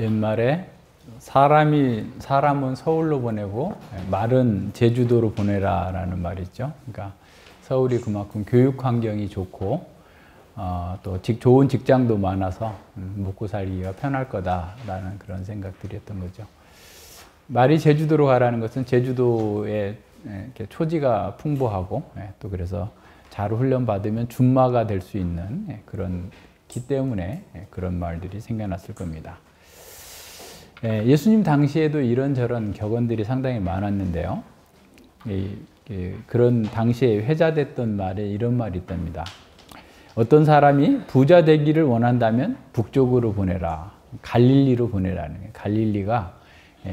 옛말에 사람은 서울로 보내고 말은 제주도로 보내라 라는 말이 있죠. 그러니까 서울이 그만큼 교육 환경이 좋고 또 좋은 직장도 많아서 먹고 살기가 편할 거다라는 그런 생각들이었던 거죠. 말이 제주도로 가라는 것은 제주도에 이렇게 초지가 풍부하고 또 그래서 잘 훈련 받으면 준마가 될 수 있는 그런 기 때문에 그런 말들이 생겨났을 겁니다. 예수님 당시에도 이런저런 격언들이 상당히 많았는데요. 그런 당시에 회자됐던 말에 이런 말이 있답니다. 어떤 사람이 부자 되기를 원한다면 북쪽으로 보내라. 갈릴리로 보내라는 거예요. 갈릴리가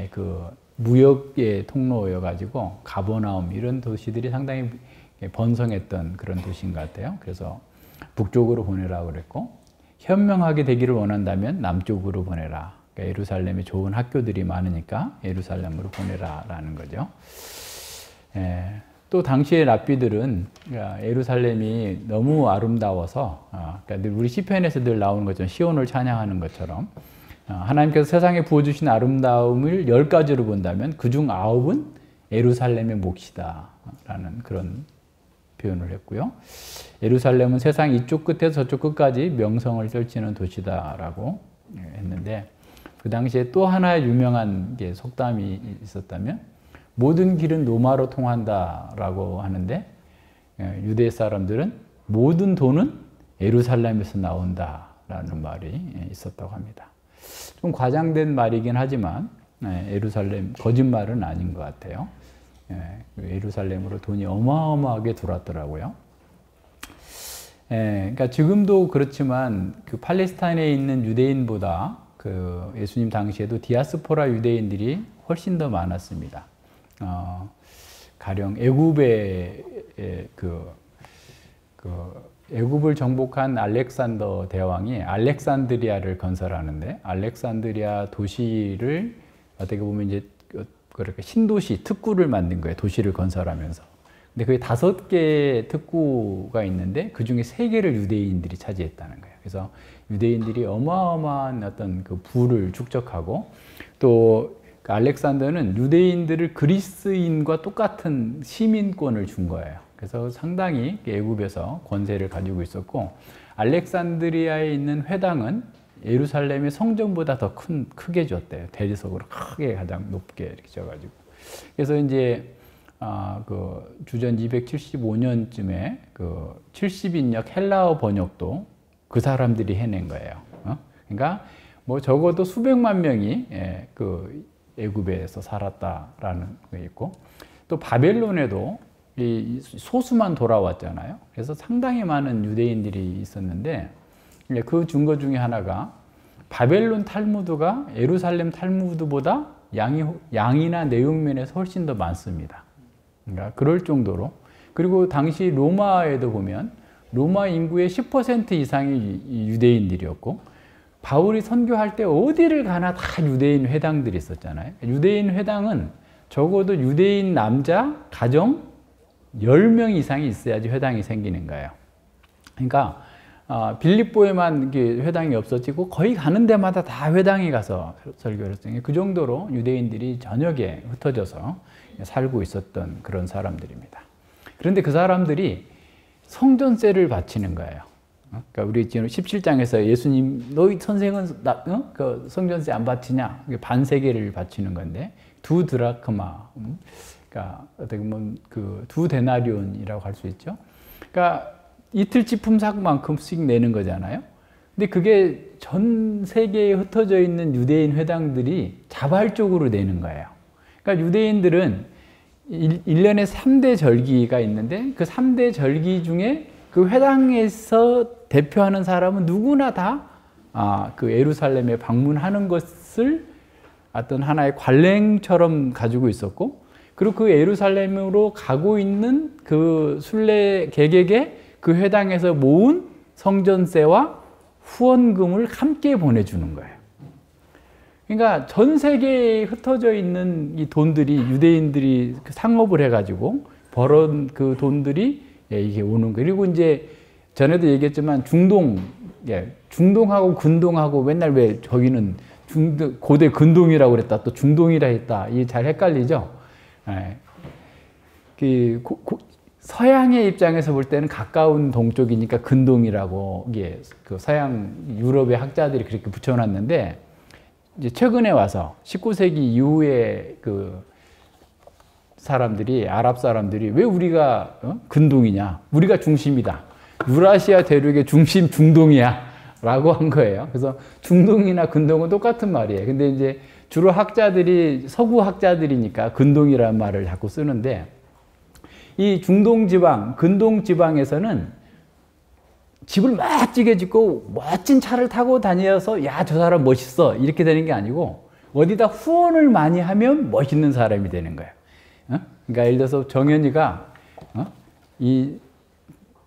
그 무역의 통로여가지고 가버나움 이런 도시들이 상당히 번성했던 그런 도시인 것 같아요. 그래서 북쪽으로 보내라고 그랬고, 현명하게 되기를 원한다면 남쪽으로 보내라. 그러니까 예루살렘에 좋은 학교들이 많으니까 예루살렘으로 보내라라는 거죠. 또 당시의 랍비들은 예루살렘이 너무 아름다워서, 그러니까 우리 시편에서 늘 나오는 것처럼 시온을 찬양하는 것처럼 하나님께서 세상에 부어주신 아름다움을 10가지로 본다면 그중 9은 예루살렘의 몫이다 라는 그런 표현을 했고요. 예루살렘은 세상 이쪽 끝에서 저쪽 끝까지 명성을 떨치는 도시다라고 했는데, 그 당시에 또 하나의 유명한 속담이 있었다면 모든 길은 로마로 통한다라고 하는데, 유대 사람들은 모든 돈은 예루살렘에서 나온다라는 말이 있었다고 합니다. 좀 과장된 말이긴 하지만 예루살렘 거짓말은 아닌 것 같아요. 예루살렘으로 돈이 어마어마하게 들어왔더라고요. 그러니까 지금도 그렇지만 그 팔레스타인에 있는 유대인보다 그 예수님 당시에도 디아스포라 유대인들이 훨씬 더 많았습니다. 가령 애굽의 애굽을 정복한 알렉산더 대왕이 알렉산드리아를 건설하는데, 알렉산드리아 도시를 어떻게 보면 이제 그렇게 신도시 특구를 만든 거예요. 도시를 건설하면서. 근데 그게 5개의 특구가 있는데 그 중에 3개를 유대인들이 차지했다는 거예요. 그래서 유대인들이 어마어마한 어떤 그 부를 축적하고, 또 알렉산더는 유대인들을 그리스인과 똑같은 시민권을 준 거예요. 그래서 상당히 애굽에서 권세를 가지고 있었고, 알렉산드리아에 있는 회당은 예루살렘의 성전보다 더 크게 줬대요. 대리석으로 크게 가장 높게 이렇게 져가지고. 그래서 이제 그 주전 275년쯤에 그 70인역 헬라어 번역도 그 사람들이 해낸 거예요. 그러니까 뭐 적어도 수백만 명이 그 애굽에서 살았다라는 게 있고, 또 바벨론에도 이 소수만 돌아왔잖아요. 그래서 상당히 많은 유대인들이 있었는데, 그 증거 중에 하나가 바벨론 탈무드가 예루살렘 탈무드보다 양이나 내용면에서 훨씬 더 많습니다. 그러니까 그럴 정도로. 그리고 당시 로마에도 보면 로마 인구의 10% 이상이 유대인들이었고, 바울이 선교할 때 어디를 가나 다 유대인 회당들이 있었잖아요. 유대인 회당은 적어도 유대인 남자 가정 10명 이상이 있어야지 회당이 생기는 거예요. 그러니까 빌립보에만 회당이 없어지고 거의 가는 데마다 다 회당에 가서 설교를 했어요. 그 정도로 유대인들이 전역에 흩어져서 살고 있었던 그런 사람들입니다. 그런데 그 사람들이 성전세를 바치는 거예요. 그러니까 우리 지금 17장에서 예수님, 너희 선생은 그 성전세 안 바치냐? 반세겔을 바치는 건데, 2 드라크마, 그러니까 어떻게 보면 그 2 데나리온이라고 할 수 있죠. 그러니까 이틀치 품삯만큼씩 내는 거잖아요. 근데 그게 전 세계에 흩어져 있는 유대인 회당들이 자발적으로 내는 거예요. 그러니까 유대인들은 1년에 3대 절기가 있는데, 그 3대 절기 중에 그 회당에서 대표하는 사람은 누구나 다 그 예루살렘에 방문하는 것을 어떤 하나의 관례처럼 가지고 있었고, 그리고 그 예루살렘으로 가고 있는 그 순례 객에게 그 회당에서 모은 성전세와 후원금을 함께 보내주는 거예요. 그러니까 전 세계에 흩어져 있는 이 돈들이 유대인들이 상업을 해가지고 벌은 그 돈들이 이게 오는 거. 그리고 이제 전에도 얘기했지만 중동, 중동하고 근동하고 맨날 왜 저기는 고대 근동이라고 그랬다 또 중동이라 했다. 이게 잘 헷갈리죠. 서양의 입장에서 볼 때는 가까운 동쪽이니까 근동이라고 이게 그 서양 유럽의 학자들이 그렇게 붙여놨는데 이제 최근에 와서 19세기 이후에 그 사람들이 아랍 사람들이 왜 우리가 근동이냐? 우리가 중심이다. 유라시아 대륙의 중심 중동이야. 라고 한 거예요. 그래서 중동이나 근동은 똑같은 말이에요. 근데 이제 주로 학자들이 서구 학자들이니까 근동이라는 말을 자꾸 쓰는데 이 중동 지방, 근동 지방에서는 집을 멋지게 짓고 멋진 차를 타고 다녀서 야, 저 사람 멋있어. 이렇게 되는 게 아니고 어디다 후원을 많이 하면 멋있는 사람이 되는 거예요. 그러니까 예를 들어서 정현이가 이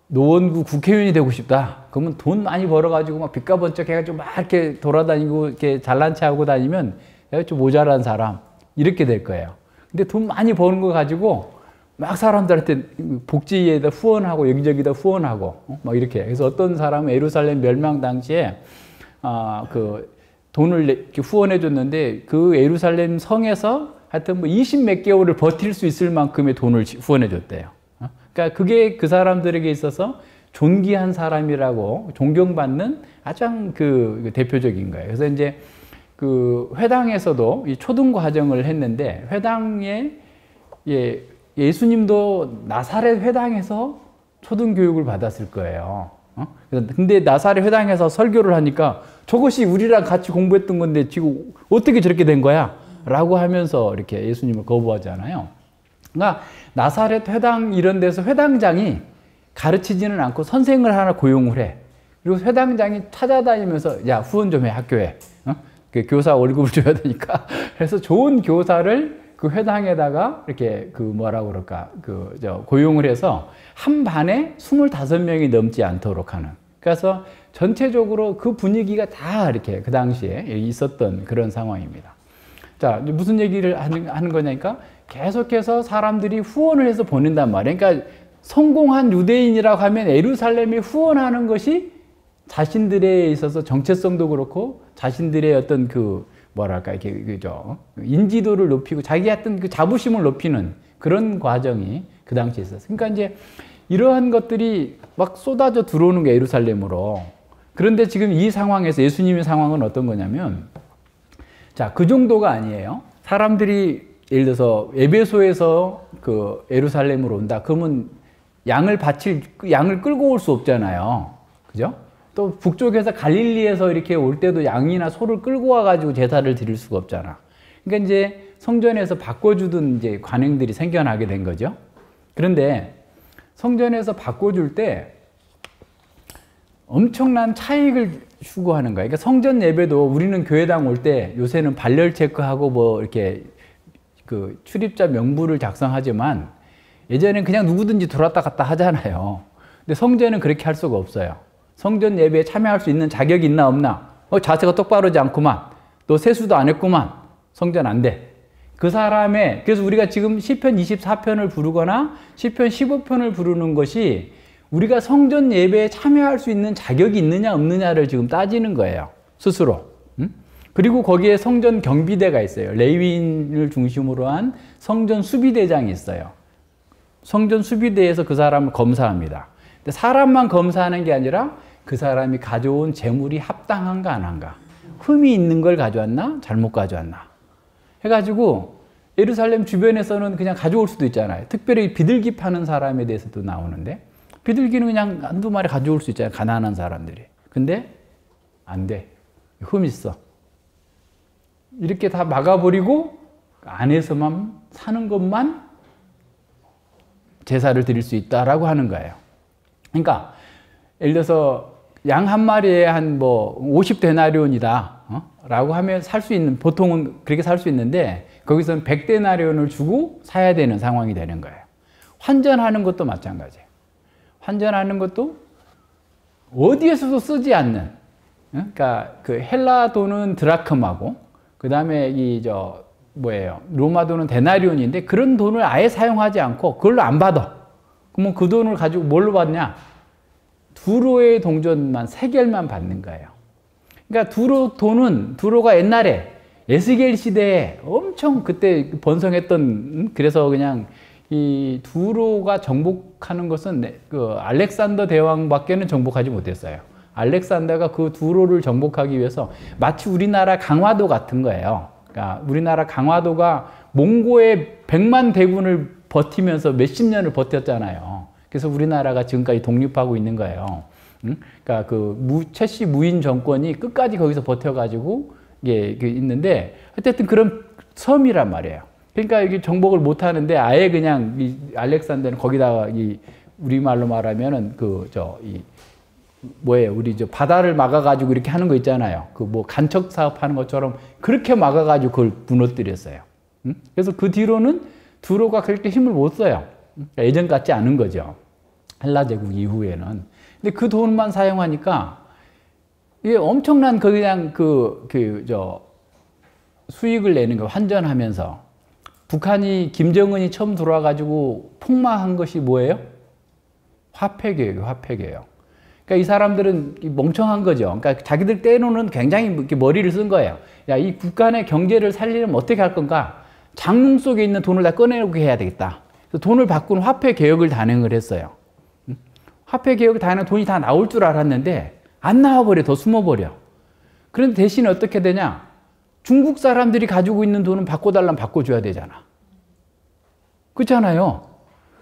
노원구 국회의원이 되고 싶다. 그러면 돈 많이 벌어가지고 막 빚가 번쩍 해가지고 막 이렇게 돌아다니고 이렇게 잘난 체 하고 다니면 내가 좀 모자란 사람 이렇게 될 거예요. 근데 돈 많이 버는 거 가지고 막 사람들한테 복지에다 후원하고 여기저기다 후원하고 막 이렇게. 그래서 어떤 사람은 예루살렘 멸망 당시에 그 돈을 이렇게 후원해 줬는데 그 예루살렘 성에서 하여튼 뭐 20 몇 개월을 버틸 수 있을 만큼의 돈을 후원해 줬대요. 그러니까 그게 그 사람들에게 있어서 존귀한 사람이라고 존경받는 가장 그 대표적인 거예요. 그래서 이제 그 회당에서도 이 초등 과정을 했는데 회당에 예수님도 나사렛 회당에서 초등 교육을 받았을 거예요. 근데 나사렛 회당에서 설교를 하니까 저것이 우리랑 같이 공부했던 건데 지금 어떻게 저렇게 된 거야? 라고 하면서 이렇게 예수님을 거부하잖아요. 그러니까 나사렛 회당 이런 데서 회당장이 가르치지는 않고 선생을 하나 고용을 해. 그리고 회당장이 찾아다니면서 야, 후원 좀 해, 학교에. 그 교사 월급을 줘야 되니까. 그래서 좋은 교사를 그 회당에다가 이렇게 그 뭐라고 그럴까, 고용을 해서 한 반에 25명이 넘지 않도록 하는. 그래서 전체적으로 그 분위기가 다 이렇게 그 당시에 있었던 그런 상황입니다. 자, 무슨 얘기를 하는 거냐니까 계속해서 사람들이 후원을 해서 보낸단 말이에요. 그러니까 성공한 유대인이라고 하면 예루살렘에 후원하는 것이 자신들에 있어서 정체성도 그렇고 자신들의 어떤 그 뭐랄까 이렇게 그죠 인지도를 높이고 자기 어떤 그 자부심을 높이는 그런 과정이 그 당시에 있었어요. 그러니까 이제 이러한 것들이 막 쏟아져 들어오는 게 예루살렘으로. 그런데 지금 이 상황에서 예수님의 상황은 어떤 거냐면 자, 그 정도가 아니에요. 사람들이 예를 들어서 에베소에서 그 예루살렘으로 온다. 그러면 양을 끌고 올 수 없잖아요. 그죠? 또 북쪽에서 갈릴리에서 이렇게 올 때도 양이나 소를 끌고 와가지고 제사를 드릴 수가 없잖아. 그러니까 이제 성전에서 바꿔주던 이제 관행들이 생겨나게 된 거죠. 그런데 성전에서 바꿔줄 때 엄청난 차익을 추구하는 거예요. 그러니까 성전 예배도 우리는 교회당 올 때 요새는 발열 체크하고 뭐 이렇게 그 출입자 명부를 작성하지만 예전에는 그냥 누구든지 들어왔다 갔다 하잖아요. 근데 성전은 그렇게 할 수가 없어요. 성전 예배에 참여할 수 있는 자격이 있나 없나? 자세가 똑바르지 않구만. 너 세수도 안 했구만. 성전 안 돼. 그 사람의, 그래서 우리가 지금 시편 24편을 부르거나 시편 15편을 부르는 것이 우리가 성전 예배에 참여할 수 있는 자격이 있느냐 없느냐를 지금 따지는 거예요. 스스로. 그리고 거기에 성전 경비대가 있어요. 레위인을 중심으로 한 성전 수비대장이 있어요. 성전 수비대에서 그 사람을 검사합니다. 근데 사람만 검사하는 게 아니라 그 사람이 가져온 재물이 합당한가 안 한가. 흠이 있는 걸 가져왔나 잘못 가져왔나 해가지고 예루살렘 주변에서는 그냥 가져올 수도 있잖아요. 특별히 비둘기 파는 사람에 대해서도 나오는데 비둘기는 그냥 한두 마리 가져올 수 있잖아요. 가난한 사람들이. 근데 안 돼. 흠 있어. 이렇게 다 막아버리고 안에서만 사는 것만 제사를 드릴 수 있다라고 하는 거예요. 그러니까 예를 들어서 양 한 마리에 한 뭐 50데나리온이다 라고 하면 살 수 있는, 보통은 그렇게 살 수 있는데 거기서는 100데나리온을 주고 사야 되는 상황이 되는 거예요. 환전하는 것도 마찬가지예요. 환전하는 것도 어디에서도 쓰지 않는, 그러니까 그 헬라 돈은 드라크마고 그 다음에 뭐예요? 로마 돈은 데나리온인데 그런 돈을 아예 사용하지 않고 그걸로 안 받아. 그러면 그 돈을 가지고 뭘로 받냐? 두로의 동전만 3개만 받는 거예요. 그러니까 두로가 옛날에 에스겔 시대에 엄청 그때 번성했던, 그래서 그냥 이 두로가 정복하는 것은 그 알렉산더 대왕밖에는 정복하지 못했어요. 알렉산더가 그 두로를 정복하기 위해서 마치 우리나라 강화도 같은 거예요. 그러니까 우리나라 강화도가 몽고의 100만 대군을 버티면서 몇십 년을 버텼잖아요. 그래서 우리나라가 지금까지 독립하고 있는 거예요. 그러니까 최씨 무인 정권이 끝까지 거기서 버텨가지고 이게 있는데, 어쨌든 그런 섬이란 말이에요. 그러니까 이게 정복을 못 하는데 아예 그냥 이 알렉산더는 거기다가 우리말로 말하면은 우리 바다를 막아가지고 이렇게 하는 거 있잖아요. 간척 사업 하는 것처럼 그렇게 막아가지고 그걸 무너뜨렸어요. 그래서 그 뒤로는 두로가 그렇게 힘을 못 써요. 그러니까 예전 같지 않은 거죠. 헬라 제국 이후에는. 근데 그 돈만 사용하니까 이게 엄청난 그냥 수익을 내는 거, 환전하면서. 북한이 김정은이 처음 들어와가지고 폭망한 것이 뭐예요? 화폐개혁이에요, 화폐개혁. 그러니까 이 사람들은 멍청한 거죠. 그러니까 자기들 떼놓는 굉장히 이렇게 머리를 쓴 거예요. 야, 이 국간의 경제를 살리려면 어떻게 할 건가? 장롱 속에 있는 돈을 다 꺼내놓게 해야 되겠다. 그래서 돈을 바꾸는 화폐 개혁을 단행을 했어요. 화폐 개혁을 단행하면 돈이 다 나올 줄 알았는데 안 나와버려, 더 숨어버려. 그런데 대신에 어떻게 되냐? 중국 사람들이 가지고 있는 돈은 바꿔달라면 바꿔줘야 되잖아. 그렇잖아요.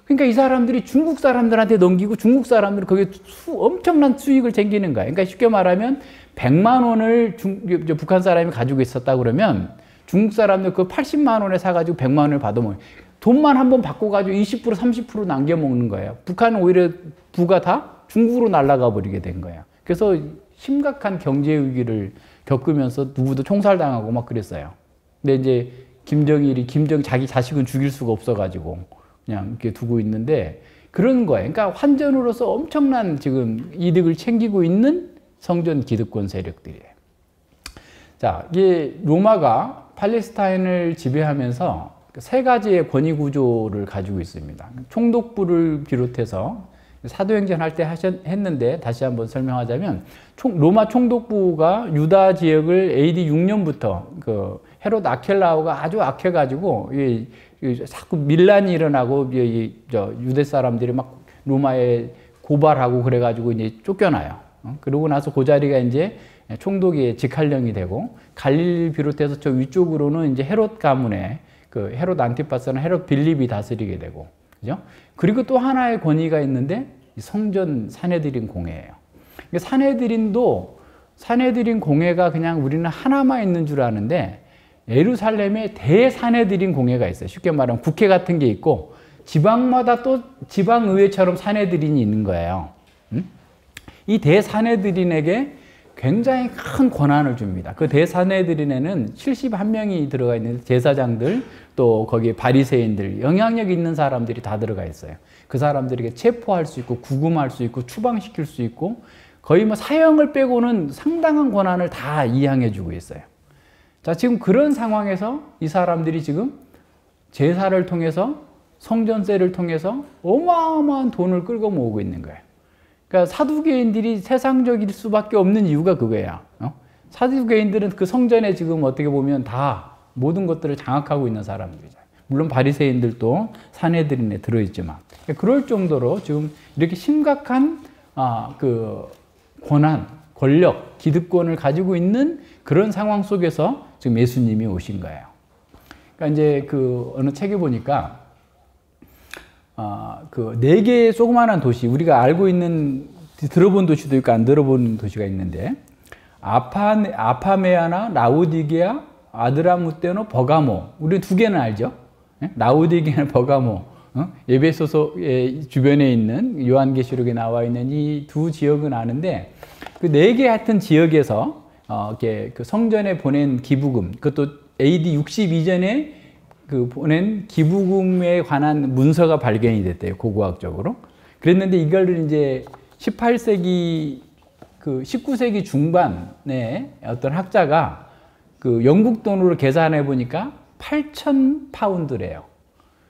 그러니까 이 사람들이 중국 사람들한테 넘기고 중국 사람들은 거기에 엄청난 수익을 챙기는 거야. 그러니까 쉽게 말하면 100만 원을 북한 사람이 가지고 있었다 그러면 중국 사람들 그 80만 원에 사가지고 100만 원을 받아먹어요. 돈만 한번 바꿔가지고 20% 30% 남겨먹는 거예요. 북한은 오히려 부가 다 중국으로 날아가 버리게 된 거예요. 그래서 심각한 경제 위기를 겪으면서 누구도 총살당하고 막 그랬어요. 근데 이제 김정일이 자기 자식은 죽일 수가 없어가지고 그냥 이렇게 두고 있는데 그런 거예요. 그러니까 환전으로서 엄청난 지금 이득을 챙기고 있는 성전 기득권 세력들이에요. 자, 이게 로마가 팔레스타인을 지배하면서 3가지의 권위 구조를 가지고 있습니다. 총독부를 비롯해서 사도행전 할 때 했는데 다시 한번 설명하자면 로마 총독부가 유다 지역을 AD 6년부터 헤롯 아켈라오가 아주 악해가지고 자꾸 밀란이 일어나고 유대 사람들이 막 로마에 고발하고 그래가지고 이제 쫓겨나요. 그러고 나서 그 자리가 이제 총독이 직할령이 되고 갈릴리를 비롯해서 저 위쪽으로는 이제 헤롯 가문의 헤롯 안티파스나 헤롯 빌립이 다스리게 되고, 그죠? 그리고 또 하나의 권위가 있는데 성전 사내들인 공회예요. 사내들인 공회가 그냥 우리는 하나만 있는 줄 아는데 예루살렘에 대사내들인 공회가 있어요. 쉽게 말하면 국회 같은 게 있고 지방마다 또 지방의회처럼 사내들인이 있는 거예요. 이 대사내들인에게 굉장히 큰 권한을 줍니다. 그 대사내들인에는 71명이 들어가 있는데 제사장들 또 거기에 바리새인들, 영향력 있는 사람들이 다 들어가 있어요. 그 사람들에게 체포할 수 있고 구금할 수 있고 추방시킬 수 있고 거의 사형을 빼고는 상당한 권한을 다 이양해 주고 있어요. 자, 지금 그런 상황에서 이 사람들이 지금 제사를 통해서 성전세를 통해서 어마어마한 돈을 끌고 모으고 있는 거예요. 그러니까 사두개인들이 세상적일 수밖에 없는 이유가 그거예요. 사두개인들은 그 성전에 지금 어떻게 보면 다 모든 것들을 장악하고 있는 사람들이죠. 물론 바리새인들도 사내들인에 들어있지만 그럴 정도로 지금 이렇게 심각한 권한, 권력, 기득권을 가지고 있는 그런 상황 속에서 지금 예수님이 오신 거예요. 그러니까 이제 어느 책에 보니까 4개의 조그마한 도시, 우리가 알고 있는, 들어본 도시도 있고 안 들어본 도시가 있는데, 아파메아나 라우디게아, 아드라무테노, 버가모. 우리 2개는 알죠? 라우디게아, 버가모. 에베소서의 주변에 있는 요한계시록에 나와 있는 이 2 지역은 아는데, 그 4개 같은 지역에서 그 성전에 보낸 기부금, 그것도 AD 60 이전에 보낸 기부금에 관한 문서가 발견이 됐대요, 고고학적으로. 그랬는데 이걸 이제 18세기, 19세기 중반에 어떤 학자가 그 영국 돈으로 계산해 보니까 8,000파운드래요.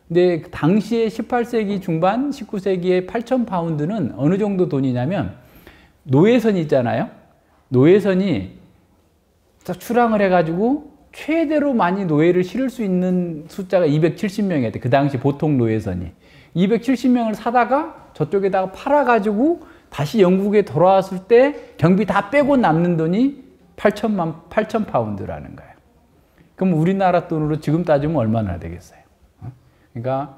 근데 당시에 18세기 중반, 19세기에 8,000파운드는 어느 정도 돈이냐면 노예선이 있잖아요. 노예선이 출항을 해가지고 최대로 많이 노예를 실을 수 있는 숫자가 270명이었대. 그 당시 보통 노예선이. 270명을 사다가 저쪽에다가 팔아가지고 다시 영국에 돌아왔을 때 경비 다 빼고 남는 돈이 8,000파운드라는 거예요. 그럼 우리나라 돈으로 지금 따지면 얼마나 되겠어요? 그러니까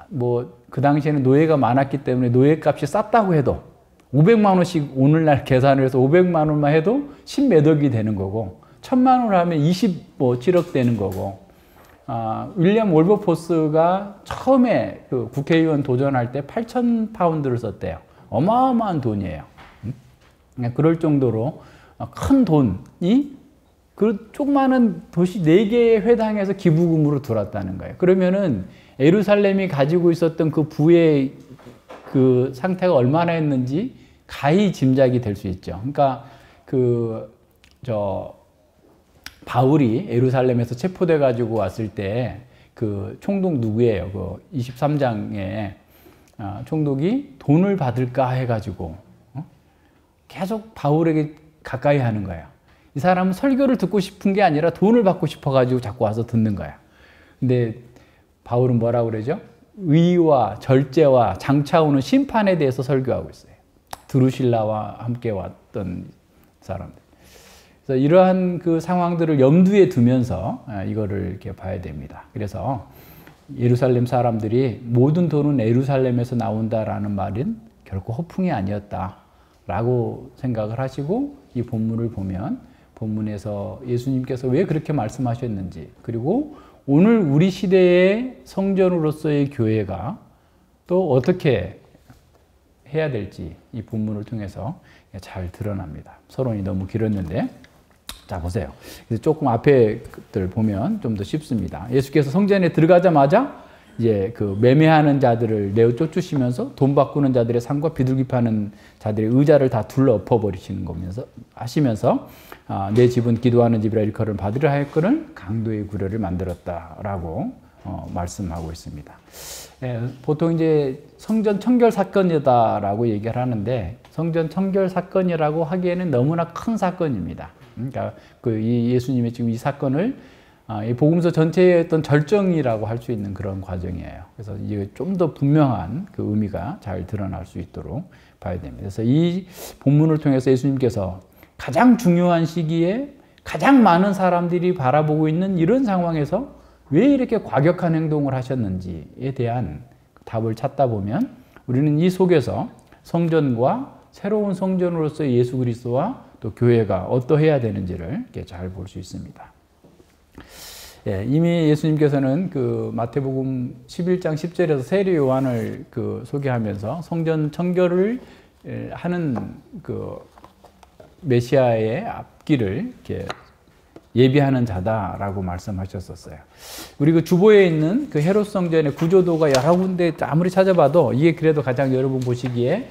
뭐 그 당시에는 노예가 많았기 때문에 노예 값이 쌌다고 해도 500만 원씩 오늘날 계산을 해서 500만 원만 해도 10몇 억이 되는 거고 1000만 원을 하면 27억 되는 거고 윌리엄 월버포스가 처음에 그 국회의원 도전할 때 8,000파운드를 썼대요. 어마어마한 돈이에요. 그럴 정도로 큰 돈이 그 조그마한 도시 4개의 회당에서 기부금으로 들어왔다는 거예요. 그러면은 예루살렘이 가지고 있었던 그 부의 그 상태가 얼마나 했는지 가히 짐작이 될 수 있죠. 그러니까 바울이 예루살렘에서 체포돼 가지고 왔을 때 그 총독 누구예요? 그 23장에 총독이 돈을 받을까 해가지고 계속 바울에게 가까이 하는 거예요. 이 사람은 설교를 듣고 싶은 게 아니라 돈을 받고 싶어가지고 자꾸 와서 듣는 거야. 근데 바울은 뭐라고 그러죠? 의와 절제와 장차 오는 심판에 대해서 설교하고 있어요. 드루실라와 함께 왔던 사람들. 그래서 이러한 그 상황들을 염두에 두면서 이거를 이렇게 봐야 됩니다. 그래서 예루살렘 사람들이 모든 돈은 예루살렘에서 나온다라는 말은 결코 허풍이 아니었다라고 생각을 하시고 이 본문을 보면 본문에서 예수님께서 왜 그렇게 말씀하셨는지 그리고 오늘 우리 시대의 성전으로서의 교회가 또 어떻게 해야 될지 이 본문을 통해서 잘 드러납니다. 서론이 너무 길었는데 자 보세요. 조금 앞에 것들 보면 좀 더 쉽습니다. 예수께서 성전에 들어가자마자 이제 그 매매하는 자들을 내어 쫓으시면서 돈 바꾸는 자들의 상과 비둘기 파는 자들의 의자를 다 둘러 엎어버리시는 거면서 하시면서 내 집은 기도하는 집이라 일컬음을 받으려 하였거늘 강도의 구려를 만들었다라고 말씀하고 있습니다. 보통 이제 성전 청결 사건이다라고 얘기를 하는데 성전 청결 사건이라고 하기에는 너무나 큰 사건입니다. 그러니까 이 예수님의 지금 이 사건을 이 복음서 전체의 어떤 절정이라고 할 수 있는 그런 과정이에요. 그래서 이게 좀 더 분명한 그 의미가 잘 드러날 수 있도록 봐야 됩니다. 그래서 이 본문을 통해서 예수님께서 가장 중요한 시기에 가장 많은 사람들이 바라보고 있는 이런 상황에서 왜 이렇게 과격한 행동을 하셨는지에 대한 답을 찾다 보면 우리는 이 속에서 성전과 새로운 성전으로서의 예수 그리스도와 또 교회가 어떠해야 되는지를 이렇게 잘 볼 수 있습니다. 이미 예수님께서는 그 마태복음 11장 10절에서 세례 요한을 그 소개하면서 성전 청결을 하는 그 메시아의 앞길을 이렇게 예비하는 자다라고 말씀하셨었어요. 우리 그 주보에 있는 그 헤롯 성전의 구조도가 여러 군데 아무리 찾아봐도 이게 그래도 가장 여러분 보시기에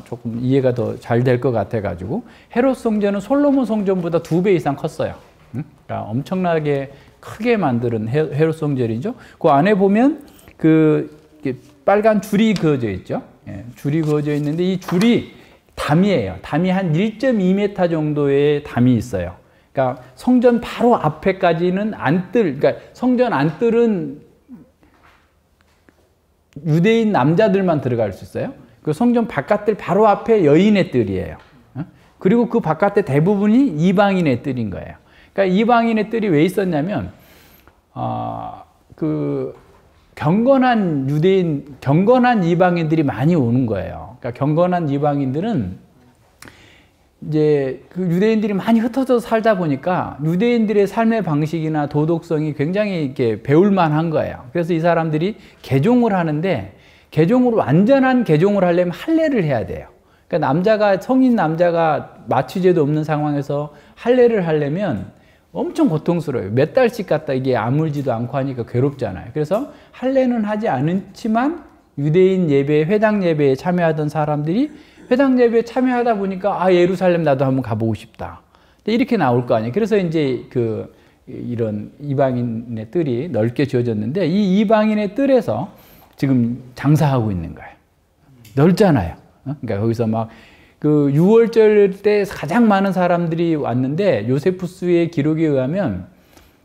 조금 이해가 더 잘 될 것 같아가지고 헤롯 성전은 솔로몬 성전보다 2배 이상 컸어요. 그러니까 엄청나게 크게 만드는 헤롯 성전이죠. 그 안에 보면 그 빨간 줄이 그어져 있죠. 줄이 그어져 있는데 이 줄이 담이에요. 담이 한 1.2m 정도의 담이 있어요. 그러니까 성전 바로 앞에까지는 안뜰, 그러니까 성전 안뜰은 유대인 남자들만 들어갈 수 있어요. 그 성전 바깥뜰 바로 앞에 여인의 뜰이에요. 그리고 그 바깥에 대부분이 이방인의 뜰인 거예요. 그러니까 이방인의 뜰이 왜 있었냐면, 그 경건한 유대인, 경건한 이방인들이 많이 오는 거예요. 그러니까 경건한 이방인들은 이제 그 유대인들이 많이 흩어져서 살다 보니까 유대인들의 삶의 방식이나 도덕성이 굉장히 이렇게 배울 만한 거예요. 그래서 이 사람들이 개종을 하는데 개종으로 완전한 개종을 하려면 할례를 해야 돼요. 그러니까 남자가 성인 남자가 마취제도 없는 상황에서 할례를 하려면 엄청 고통스러워요. 몇 달씩 갔다 이게 아물지도 않고 하니까 괴롭잖아요. 그래서 할례는 하지 않지만 유대인 예배, 회당 예배에 참여하던 사람들이 회당 예배에 참여하다 보니까 예루살렘 나도 한번 가보고 싶다. 이렇게 나올 거 아니에요. 그래서 이제 이런 이방인의 뜰이 넓게 지어졌는데 이 이방인의 뜰에서 지금 장사하고 있는 거예요. 넓잖아요. 그러니까 거기서 막 그 6월절 때 가장 많은 사람들이 왔는데 요세푸스의 기록에 의하면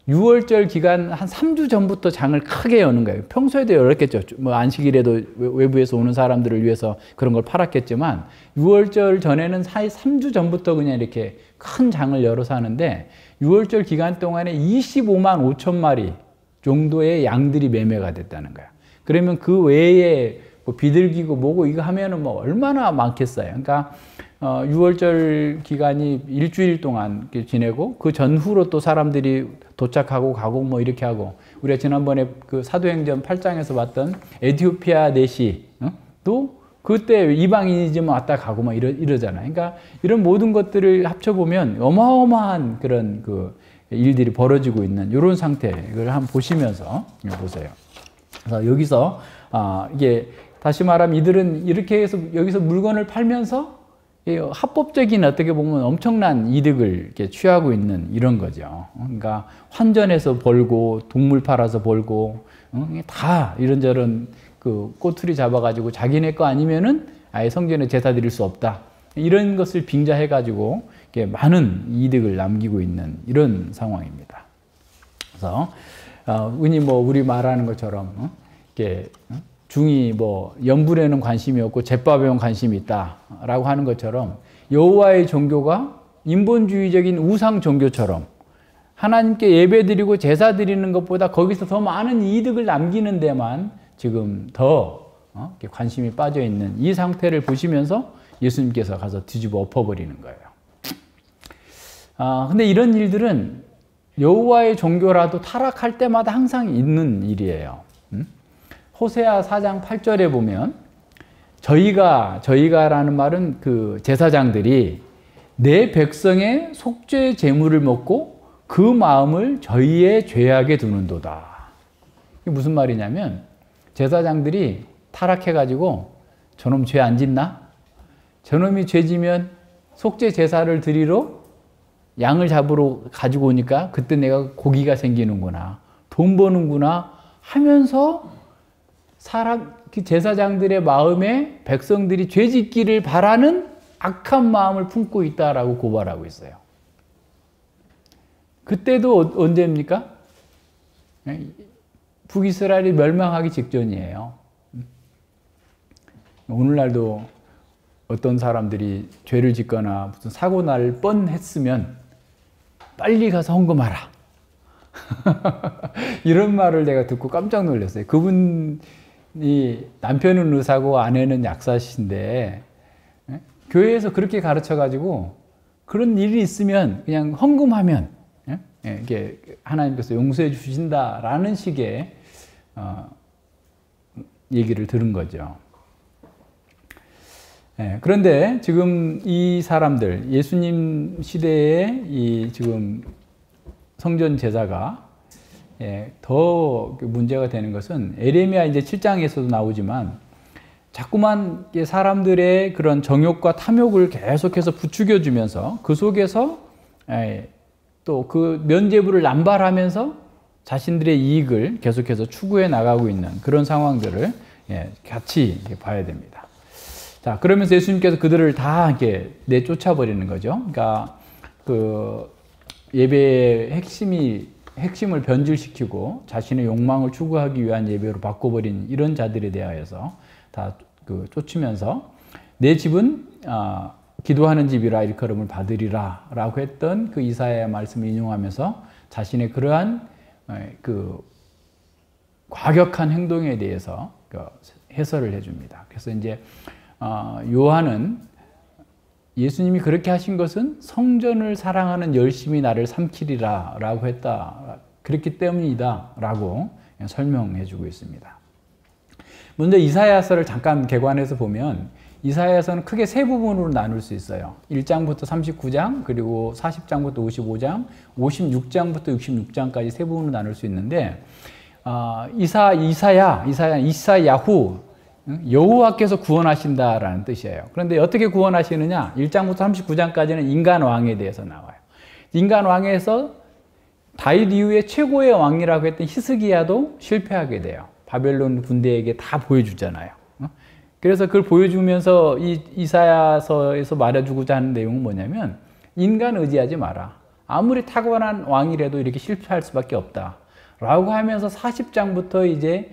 6월절 기간 한 3주 전부터 장을 크게 여는 거예요. 평소에도 열었겠죠. 뭐 안식일에도 외부에서 오는 사람들을 위해서 그런 걸 팔았겠지만 6월절 전에는 3주 전부터 그냥 이렇게 큰 장을 열어서 하는데 6월절 기간 동안에 25만 5천 마리 정도의 양들이 매매가 됐다는 거야. 그러면 그 외에 뭐 비둘기고 뭐고 이거 하면은 뭐 얼마나 많겠어요. 그러니까 6월절 기간이 일주일 동안 지내고 그 전후로 또 사람들이 도착하고 가고 뭐 이렇게 하고 우리가 지난번에 그 사도행전 8장에서 봤던 에티오피아 내시 또 그때 이방인이지만 왔다 가고 막 이러잖아요. 그러니까 이런 모든 것들을 합쳐보면 어마어마한 그런 그 일들이 벌어지고 있는 이런 상태를 한번 보시면서 보세요. 그래서 여기서 이게 다시 말하면 이들은 이렇게 해서 여기서 물건을 팔면서 합법적인 어떻게 보면 엄청난 이득을 이렇게 취하고 있는 이런 거죠. 그러니까 환전해서 벌고 동물 팔아서 벌고 다 이런저런 그 꼬투리 잡아가지고 자기네 거 아니면은 아예 성전에 제사 드릴 수 없다. 이런 것을 빙자해가지고 많은 이득을 남기고 있는 이런 상황입니다. 그래서 흔히 뭐 우리 말하는 것처럼 이렇게 중이 뭐 연불에는 관심이 없고 잿밥에만 관심이 있다라고 하는 것처럼 여호와의 종교가 인본주의적인 우상 종교처럼 하나님께 예배드리고 제사 드리는 것보다 거기서 더 많은 이득을 남기는 데만 지금 더 관심이 빠져 있는 이 상태를 보시면서 예수님께서 가서 뒤집어 엎어버리는 거예요. 근데 이런 일들은 여호와의 종교라도 타락할 때마다 항상 있는 일이에요. 호세아 4장 8절에 보면 저희가라는 말은 그 제사장들이 내 백성의 속죄 제물을 먹고 그 마음을 저희의 죄악에 두는도다. 이게 무슨 말이냐면 제사장들이 타락해가지고 저놈 죄 안 짓나? 저놈이 죄 지면 속죄 제사를 드리러 양을 잡으러 가지고 오니까 그때 내가 고기가 생기는구나. 돈 버는구나 하면서 그 제사장들의 마음에 백성들이 죄 짓기를 바라는 악한 마음을 품고 있다라고 고발하고 있어요. 그때도 언제입니까? 북이스라엘이 멸망하기 직전이에요. 오늘날도 어떤 사람들이 죄를 짓거나 무슨 사고 날 뻔했으면 빨리 가서 헌금하라. 이런 말을 내가 듣고 깜짝 놀랐어요. 그분이 남편은 의사고 아내는 약사신데 교회에서 그렇게 가르쳐가지고 그런 일이 있으면 그냥 헌금하면 이게 하나님께서 용서해 주신다라는 식의 얘기를 들은 거죠. 그런데 지금 이 사람들, 예수님 시대에 이 지금 성전 제사가 더 문제가 되는 것은 에레미야 이제 7장에서도 나오지만 자꾸만 사람들의 그런 정욕과 탐욕을 계속해서 부추겨 주면서 그 속에서 또 그 면죄부를 남발하면서 자신들의 이익을 계속해서 추구해 나가고 있는 그런 상황들을 같이 봐야 됩니다. 자, 그러면서 예수님께서 그들을 다 이렇게 내쫓아 버리는 거죠. 그러니까 그 예배의 핵심을 변질시키고 자신의 욕망을 추구하기 위한 예배로 바꿔버린 이런 자들에 대하여서 다 그 쫓으면서 내 집은 기도하는 집이라 일컬음을 받으리라 라고 했던 그 이사야의 말씀을 인용하면서 자신의 그러한 그 과격한 행동에 대해서 해설을 해줍니다. 그래서 이제 요한은 예수님이 그렇게 하신 것은 성전을 사랑하는 열심히 나를 삼키리라 라고 했다. 그렇기 때문이다 라고 설명해 주고 있습니다. 먼저 이사야서를 잠깐 개관해서 보면 이사야서는 크게 세 부분으로 나눌 수 있어요. 1장부터 39장, 그리고 40장부터 55장, 56장부터 66장까지 세 부분으로 나눌 수 있는데 이사야후 여호와께서 구원하신다라는 뜻이에요. 그런데 어떻게 구원하시느냐? 1장부터 39장까지는 인간 왕에 대해서 나와요. 인간 왕에서 다윗 이후에 최고의 왕이라고 했던 히스기야도 실패하게 돼요. 바벨론 군대에게 다 보여주잖아요. 그래서 그걸 보여주면서 이사야서에서 말해주고자 하는 내용은 뭐냐면 인간 의지하지 마라. 아무리 탁월한 왕이라도 이렇게 실패할 수밖에 없다. 라고 하면서 40장부터 이제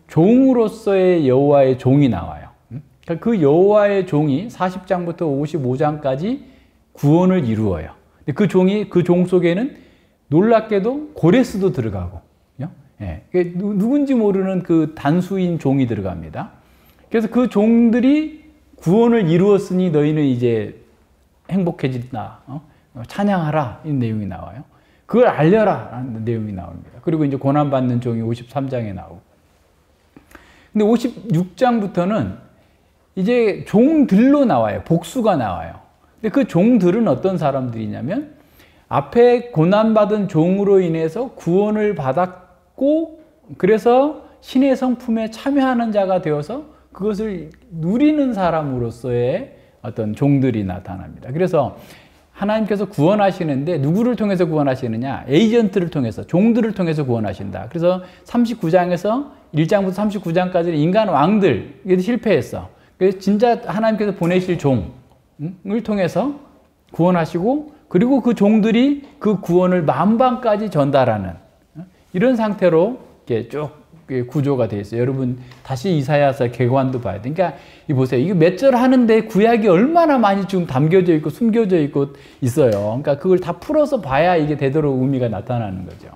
종으로서의 여호와의 종이 나와요. 그 여호와의 종이 40장부터 55장까지 구원을 이루어요. 그 종 속에는 놀랍게도 고레스도 들어가고, 예, 누군지 모르는 그 단수인 종이 들어갑니다. 그래서 그 종들이 구원을 이루었으니 너희는 이제 행복해진다. 찬양하라. 이 내용이 나와요. 그걸 알려라. 라는 내용이 나옵니다. 그리고 이제 고난받는 종이 53장에 나오고. 근데 56장부터는 이제 종들로 나와요. 복수가 나와요. 근데 그 종들은 어떤 사람들이냐면 앞에 고난받은 종으로 인해서 구원을 받았고 그래서 신의 성품에 참여하는 자가 되어서 그것을 누리는 사람으로서의 어떤 종들이 나타납니다. 그래서 하나님께서 구원하시는데 누구를 통해서 구원하시느냐? 에이전트를 통해서, 종들을 통해서 구원하신다. 그래서 39장에서 1장부터 39장까지는 인간 왕들, 이게 실패했어. 그래서 진짜 하나님께서 보내실 종을 통해서 구원하시고 그리고 그 종들이 그 구원을 만방까지 전달하는 이런 상태로 이렇게 쭉 구조가 되어 있어요. 여러분 다시 이사야서 개관도 봐야 돼. 그러니까 이 보세요. 이거 몇 절 하는데 구약이 얼마나 많이 지금 담겨져 있고 숨겨져 있고 있어요. 그러니까 그걸 다 풀어서 봐야 이게 되도록 의미가 나타나는 거죠.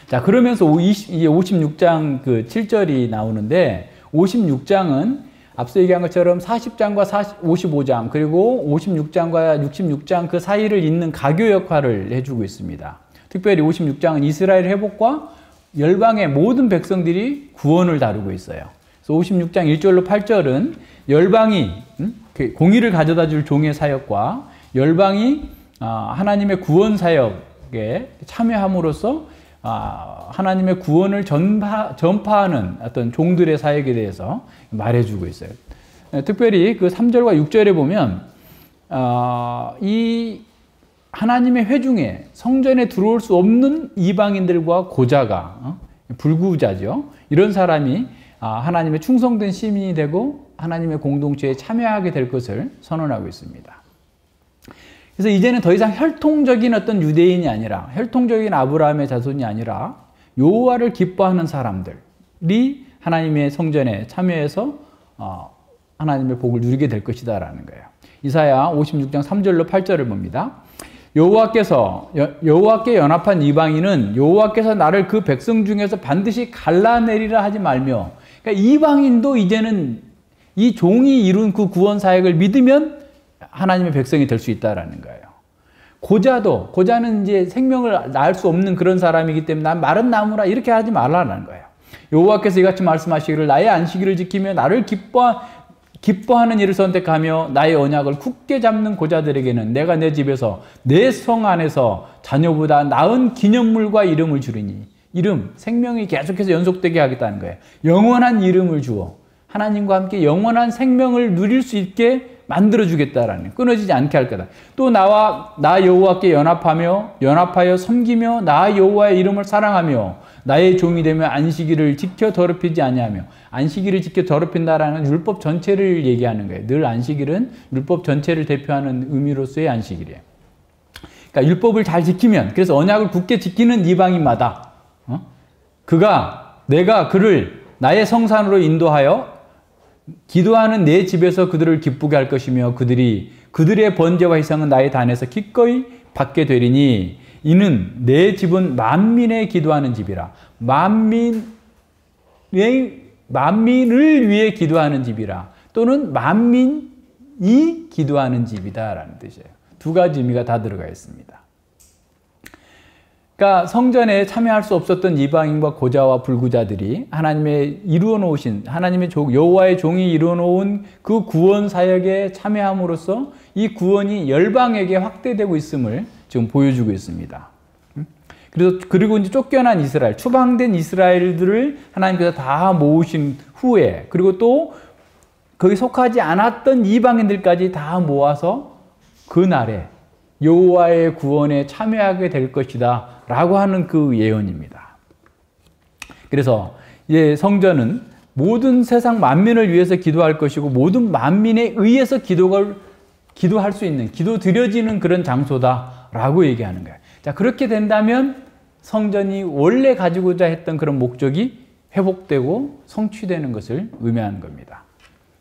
자, 그러면서 56장 그 7절이 나오는데 56장은 앞서 얘기한 것처럼 40장과 55장 그리고 56장과 66장 그 사이를 잇는 가교 역할을 해주고 있습니다. 특별히 56장은 이스라엘 회복과 열방의 모든 백성들이 구원을 다루고 있어요. 그래서 56장 1절로 8절은 열방이 공의를 가져다 줄 종의 사역과 열방이 하나님의 구원 사역에 참여함으로써 하나님의 구원을 전파하는 어떤 종들의 사역에 대해서 말해주고 있어요. 특별히 그 3절과 6절에 보면 이 하나님의 회중에 성전에 들어올 수 없는 이방인들과 고자가 불구자죠. 이런 사람이 하나님의 충성된 시민이 되고 하나님의 공동체에 참여하게 될 것을 선언하고 있습니다. 그래서 이제는 더 이상 혈통적인 어떤 유대인이 아니라 혈통적인 아브라함의 자손이 아니라 여호와를 기뻐하는 사람들이 하나님의 성전에 참여해서 하나님의 복을 누리게 될 것이다라는 거예요. 이사야 56장 3절로 8절을 봅니다. 여호와께 연합한 이방인은 여호와께서 나를 그 백성 중에서 반드시 갈라내리라 하지 말며, 그러니까 이방인도 이제는 이 종이 이룬 그 구원 사역을 믿으면 하나님의 백성이 될 수 있다라는 거예요. 고자는 이제 생명을 낳을 수 없는 그런 사람이기 때문에 난 마른 나무라 이렇게 하지 말라는 거예요. 여호와께서 이같이 말씀하시기를 나의 안식일을 지키며 나를 기뻐하는 일을 선택하며 나의 언약을 굳게 잡는 고자들에게는 내가 내 집에서 내 성 안에서 자녀보다 나은 기념물과 이름을 주리니, 이름, 생명이 계속해서 연속되게 하겠다는 거예요. 영원한 이름을 주어 하나님과 함께 영원한 생명을 누릴 수 있게 만들어주겠다라는, 끊어지지 않게 할 거다. 또 나 여호와께 연합하여 섬기며 나 여호와의 이름을 사랑하며 나의 종이 되며 안식일을 지켜 더럽히지 아니하며, 안식일을 지켜 더럽힌다라는 율법 전체를 얘기하는 거예요. 늘 안식일은 율법 전체를 대표하는 의미로서의 안식일이에요. 그러니까 율법을 잘 지키면, 그래서 언약을 굳게 지키는 이방인마다 내가 그를 나의 성산으로 인도하여 기도하는 내 집에서 그들을 기쁘게 할 것이며 그들의 번제와 희생은 나의 단에서 기꺼이 받게 되리니 이는 내 집은 만민의 기도하는 집이라. 만민을 위해 기도하는 집이라. 또는 만민이 기도하는 집이다라는 뜻이에요. 두 가지 의미가 다 들어가 있습니다. 그러니까 성전에 참여할 수 없었던 이방인과 고자와 불구자들이 하나님의 이루어 놓으신, 하나님의 여호와의 종이 이루어 놓은 그 구원 사역에 참여함으로써 이 구원이 열방에게 확대되고 있음을 지금 보여주고 있습니다. 그리고 이제 쫓겨난 이스라엘, 추방된 이스라엘들을 하나님께서 다 모으신 후에, 그리고 또 거기 속하지 않았던 이방인들까지 다 모아서 그날에 여호와의 구원에 참여하게 될 것이다 라고 하는 그 예언입니다. 그래서 이제 성전은 모든 세상 만민을 위해서 기도할 것이고 모든 만민에 의해서 기도할 수 있는, 기도 드려지는 그런 장소다라고 얘기하는 거예요. 자, 그렇게 된다면 성전이 원래 가지고자 했던 그런 목적이 회복되고 성취되는 것을 의미하는 겁니다.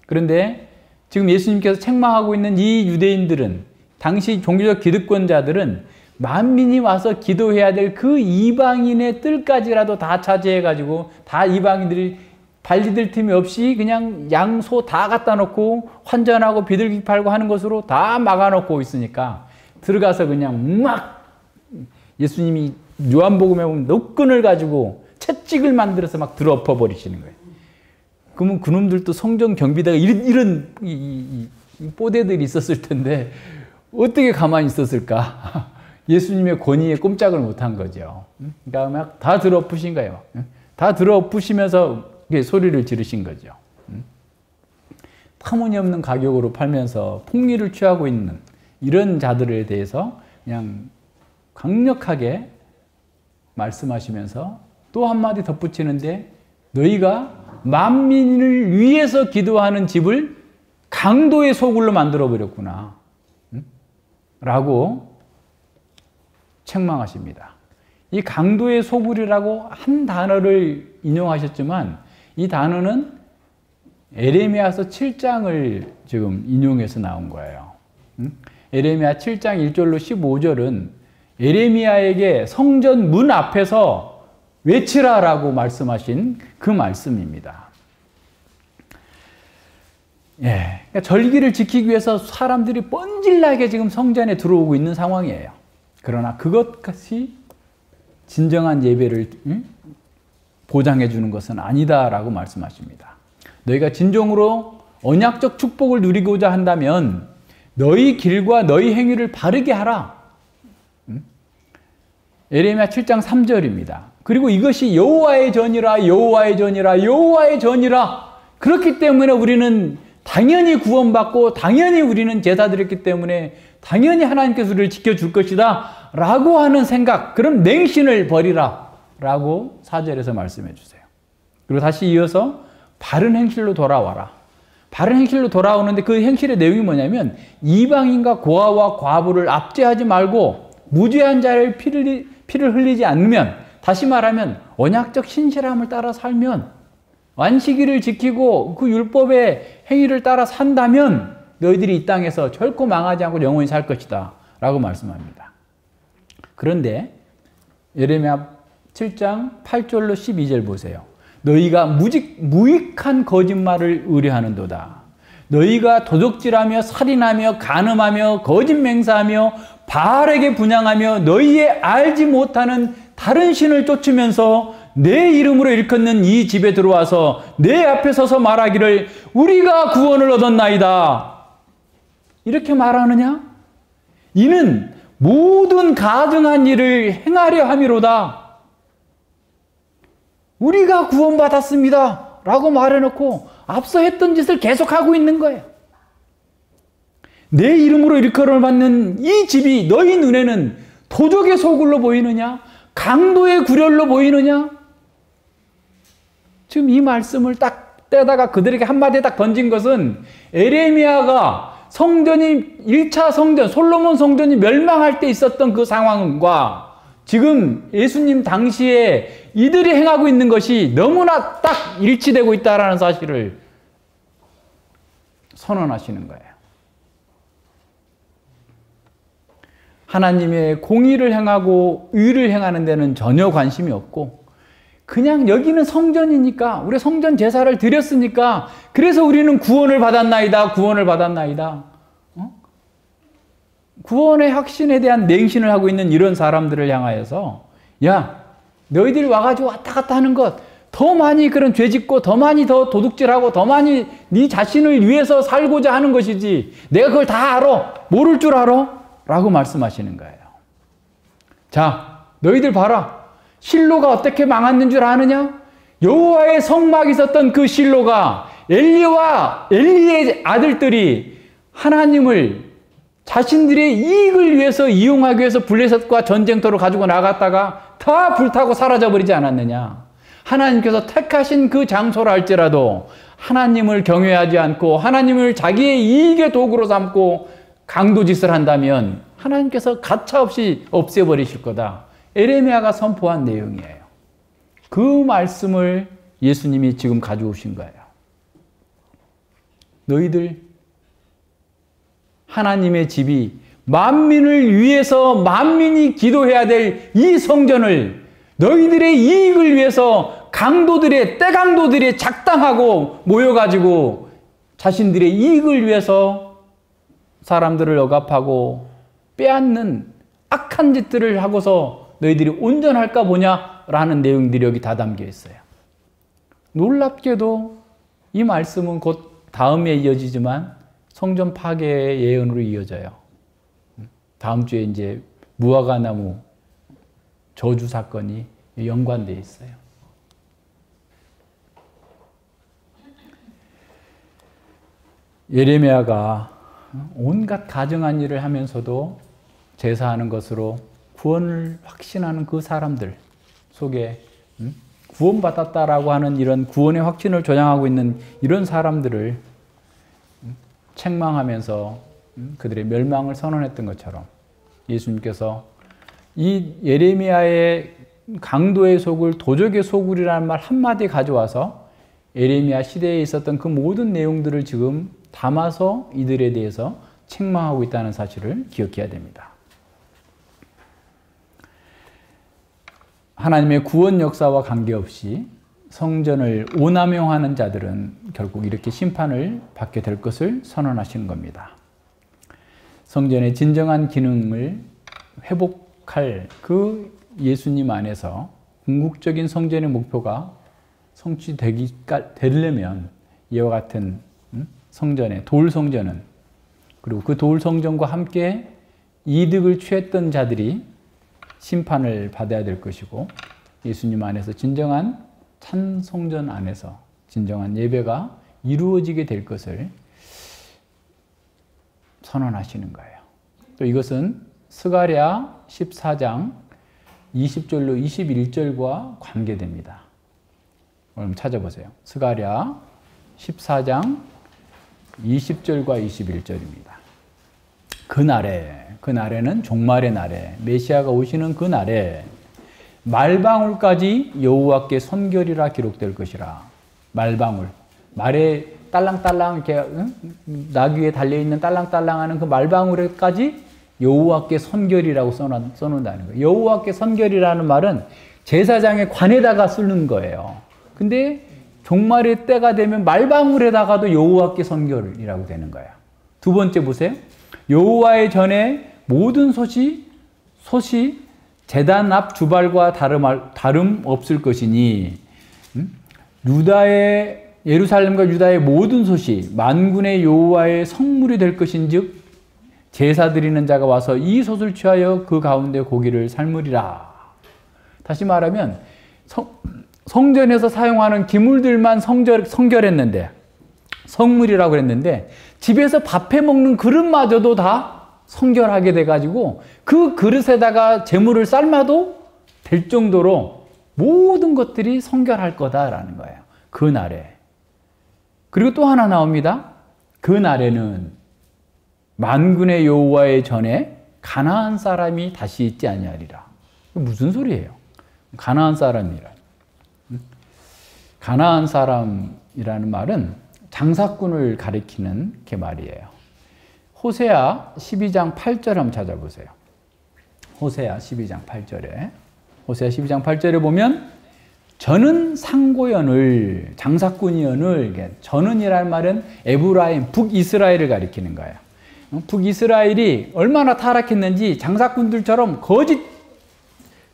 그런데 지금 예수님께서 책망하고 있는 이 유대인들은, 당시 종교적 기득권자들은 만민이 와서 기도해야 될 그 이방인의 뜰까지라도 다 차지해가지고 다 이방인들이 발디딜 틈이 없이 그냥 양소 다 갖다 놓고 환전하고 비둘기 팔고 하는 것으로 다 막아놓고 있으니까 들어가서 그냥 막 예수님이 요한복음에 보면 노끈을 가지고 채찍을 만들어서 막 들어엎어 버리시는 거예요. 그러면 그놈들도 성전 경비대가 이런 뽀대들이 있었을 텐데 어떻게 가만히 있었을까? 예수님의 권위에 꼼짝을 못한 거죠. 그러니까 막 다 들어엎으신 거예요. 다 들어엎으시면서 소리를 지르신 거죠. 터무니없는 가격으로 팔면서 폭리를 취하고 있는 이런 자들에 대해서 그냥 강력하게 말씀하시면서 또 한마디 덧붙이는데, 너희가 만민을 위해서 기도하는 집을 강도의 소굴로 만들어 버렸구나 라고 책망하십니다. 이 강도의 소굴이라고 한 단어를 인용하셨지만 이 단어는 에레미야서 7장을 지금 인용해서 나온 거예요. 에레미야 7장 1절로 15절은 에레미야에게 성전 문 앞에서 외치라라고 말씀하신 그 말씀입니다. 예, 그러니까 절기를 지키기 위해서 사람들이 뻔질나게 지금 성전에 들어오고 있는 상황이에요. 그러나 그것같이 진정한 예배를 보장해 주는 것은 아니다라고 말씀하십니다. 너희가 진정으로 언약적 축복을 누리고자 한다면 너희 길과 너희 행위를 바르게 하라. 에레미야 7장 3절입니다. 그리고 이것이 여호와의 전이라, 여호와의 전이라, 여호와의 전이라. 그렇기 때문에 우리는 당연히 구원받고 당연히 우리는 제사 드렸기 때문에 당연히 하나님께서 우리를 지켜줄 것이다 라고 하는 생각, 그런 맹신을 버리라 라고 4절에서 말씀해 주세요. 그리고 다시 이어서 바른 행실로 돌아와라. 바른 행실로 돌아오는데 그 행실의 내용이 뭐냐면 이방인과 고아와 과부를 압제하지 말고 무죄한 자의 피를 흘리지 않으면, 다시 말하면 언약적 신실함을 따라 살면, 완식일을 지키고 그 율법의 행위를 따라 산다면 너희들이 이 땅에서 결코 망하지 않고 영원히 살 것이다 라고 말씀합니다. 그런데 예레미야 7장 8절로 12절 보세요. 너희가 무익한 거짓말을 의뢰하는도다. 너희가 도적질하며 살인하며 간음하며 거짓 맹세하며 바알에게 분향하며 너희의 알지 못하는 다른 신을 쫓으면서 내 이름으로 일컫는 이 집에 들어와서 내 앞에 서서 말하기를 우리가 구원을 얻었나이다. 이렇게 말하느냐? 이는 모든 가증한 일을 행하려 함이로다. 우리가 구원받았습니다 라고 말해놓고 앞서 했던 짓을 계속하고 있는 거예요. 내 이름으로 일컬음을 받는 이 집이 너희 눈에는 도적의 소굴로 보이느냐? 강도의 구렬로 보이느냐? 지금 이 말씀을 딱 떼다가 그들에게 한마디에 딱 던진 것은 에레미야가 성전이 1차 성전, 솔로몬 성전이 멸망할 때 있었던 그 상황과 지금 예수님 당시에 이들이 행하고 있는 것이 너무나 딱 일치되고 있다는 사실을 선언하시는 거예요. 하나님의 공의를 행하고 의를 행하는 데는 전혀 관심이 없고 그냥 여기는 성전이니까, 우리 성전 제사를 드렸으니까 그래서 우리는 구원을 받았나이다, 구원을 받았나이다. 구원의 확신에 대한 맹신을 하고 있는 이런 사람들을 향하여서 야, 너희들이 와가지고 왔다 갔다 하는 것, 더 많이 그런 죄 짓고 더 많이 더 도둑질하고 더 많이 네 자신을 위해서 살고자 하는 것이지 내가 그걸 다 알아, 모를 줄 알아? 라고 말씀하시는 거예요. 자, 너희들 봐라. 실로가 어떻게 망했는 줄 아느냐? 여호와의 성막이 있었던 그 실로가 엘리와 엘리의 아들들이 하나님을 자신들의 이익을 위해서 이용하기 위해서 블레셋과 전쟁터로 가지고 나갔다가 다 불타고 사라져버리지 않았느냐. 하나님께서 택하신 그 장소라 할지라도 하나님을 경외하지 않고 하나님을 자기의 이익의 도구로 삼고 강도짓을 한다면 하나님께서 가차없이 없애버리실 거다. 에레미야가 선포한 내용이에요. 그 말씀을 예수님이 지금 가져오신 거예요. 너희들 하나님의 집이 만민을 위해서 만민이 기도해야 될 이 성전을 너희들의 이익을 위해서 강도들의 떼강도들이 작당하고 모여가지고 자신들의 이익을 위해서 사람들을 억압하고 빼앗는 악한 짓들을 하고서 너희들이 온전할까 보냐라는 내용들이 여기 다 담겨 있어요. 놀랍게도 이 말씀은 곧 다음에 이어지지만 성전 파괴의 예언으로 이어져요. 다음 주에 이제 무화과나무 저주 사건이 연관되어 있어요. 예레미야가 온갖 가증한 일을 하면서도 제사하는 것으로 구원을 확신하는 그 사람들 속에 구원받았다라고 하는 이런 구원의 확신을 조장하고 있는 이런 사람들을 책망하면서 그들의 멸망을 선언했던 것처럼 예수님께서 이 예레미야의 강도의 소굴, 도적의 소굴이라는 말 한마디 가져와서 예레미야 시대에 있었던 그 모든 내용들을 지금 담아서 이들에 대해서 책망하고 있다는 사실을 기억해야 됩니다. 하나님의 구원 역사와 관계없이 성전을 오남용하는 자들은 결국 이렇게 심판을 받게 될 것을 선언하시는 겁니다. 성전의 진정한 기능을 회복할 그 예수님 안에서 궁극적인 성전의 목표가 성취되려면 이와 같은 성전의 돌 성전은 그리고 그 돌 성전과 함께 이득을 취했던 자들이 심판을 받아야 될 것이고 예수님 안에서 진정한 찬 성전 안에서 진정한 예배가 이루어지게 될 것을 선언하시는 거예요. 또 이것은 스가랴 14장 20절로 21절과 관계됩니다. 그럼 찾아보세요. 스가랴 14장 20절과 21절입니다. 그날에는 종말의 날에 메시아가 오시는 그 날에 말방울까지 여호와께 선결이라 기록될 것이라. 말방울, 말에 딸랑딸랑 이렇게 나귀에 달려있는 딸랑딸랑하는 그 말방울까지 여호와께 선결이라고 써놓는다는 거예요. 여호와께 선결이라는 말은 제사장의 관에다가 쓰는 거예요. 근데 종말의 때가 되면 말방울에다가도 여호와께 선결이라고 되는 거예요. 두 번째 보세요. 여호와의 전에 모든 솥이 제단 앞 주발과 다름 없을 것이니 예루살렘과 유다의 모든 솥이 만군의 여호와의 성물이 될 것인즉 제사 드리는 자가 와서 이 솥을 취하여 그 가운데 고기를 삶으리라. 다시 말하면 성전에서 사용하는 기물들만 성결했는데 성물이라고 그랬는데 집에서 밥해 먹는 그릇마저도 다 성결하게 돼가지고 그 그릇에다가 재물을 삶아도 될 정도로 모든 것들이 성결할 거다라는 거예요. 그 날에. 그리고 또 하나 나옵니다. 그 날에는 만군의 여호와의 전에 가나안 사람이 다시 있지 아니하리라. 무슨 소리예요? 가나안 사람이라. 가나안 사람이라는 말은 장사꾼을 가리키는 그 말이에요. 호세아 12장 8절 한번 찾아보세요. 호세아 12장 8절에 호세아 12장 8절에 보면 저는 상고연을 장사꾼이연을 저는이라는 말은 에브라임 북이스라엘을 가리키는 거예요. 북이스라엘이 얼마나 타락했는지 장사꾼들처럼 거짓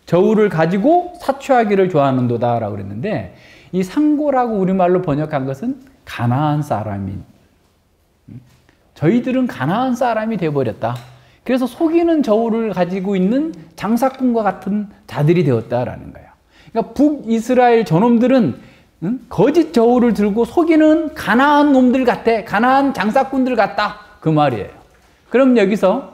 저울을 가지고 사취하기를 좋아하는도다라고 그랬는데 이 상고라고 우리말로 번역한 것은 가나안 사람인 저희들은 가나안 사람이 되어버렸다. 그래서 속이는 저울을 가지고 있는 장사꾼과 같은 자들이 되었다라는 거예요. 그러니까 북이스라엘 저놈들은 거짓 저울을 들고 속이는 가나안 놈들 같아. 가나안 장사꾼들 같다. 그 말이에요. 그럼 여기서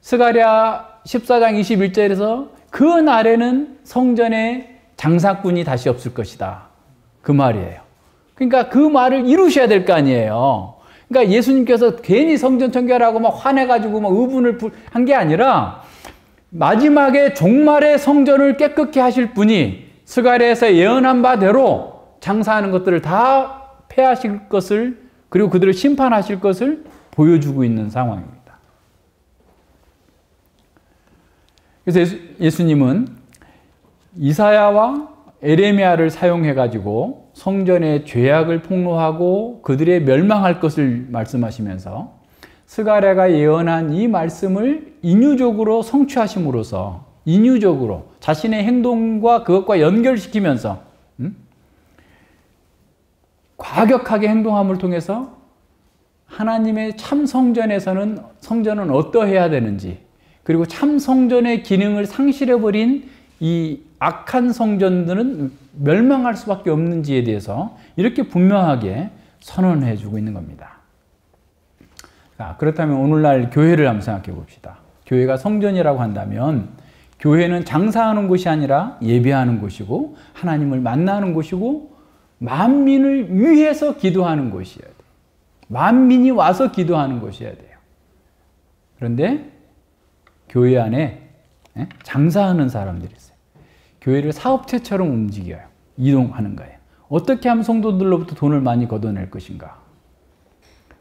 스가랴 14장 21절에서 그 날에는 성전에 장사꾼이 다시 없을 것이다. 그 말이에요. 그러니까 그 말을 이루셔야 될 거 아니에요. 그러니까 예수님께서 괜히 성전 청결하고 막 화내가지고 막 의분을 한 게 아니라 마지막에 종말의 성전을 깨끗게 하실 분이 스가랴에서 예언한 바대로 장사하는 것들을 다 폐하실 것을, 그리고 그들을 심판하실 것을 보여주고 있는 상황입니다. 그래서 예수님은 이사야와 에레미야를 사용해 가지고 성전의 죄악을 폭로하고 그들의 멸망할 것을 말씀하시면서 스가랴가 예언한 이 말씀을 인유적으로 성취하심으로써 인유적으로 자신의 행동과 그것과 연결시키면서 과격하게 행동함을 통해서 하나님의 참 성전에서는 성전은 어떠해야 되는지, 그리고 참 성전의 기능을 상실해버린 이 악한 성전들은 멸망할 수밖에 없는지에 대해서 이렇게 분명하게 선언해 주고 있는 겁니다. 자, 그렇다면 오늘날 교회를 한번 생각해 봅시다. 교회가 성전이라고 한다면 교회는 장사하는 곳이 아니라 예배하는 곳이고 하나님을 만나는 곳이고 만민을 위해서 기도하는 곳이어야 돼요. 만민이 와서 기도하는 곳이어야 돼요. 그런데 교회 안에 장사하는 사람들이 있어요. 교회를 사업체처럼 움직여요. 이동하는 거예요. 어떻게 하면 성도들로부터 돈을 많이 걷어낼 것인가?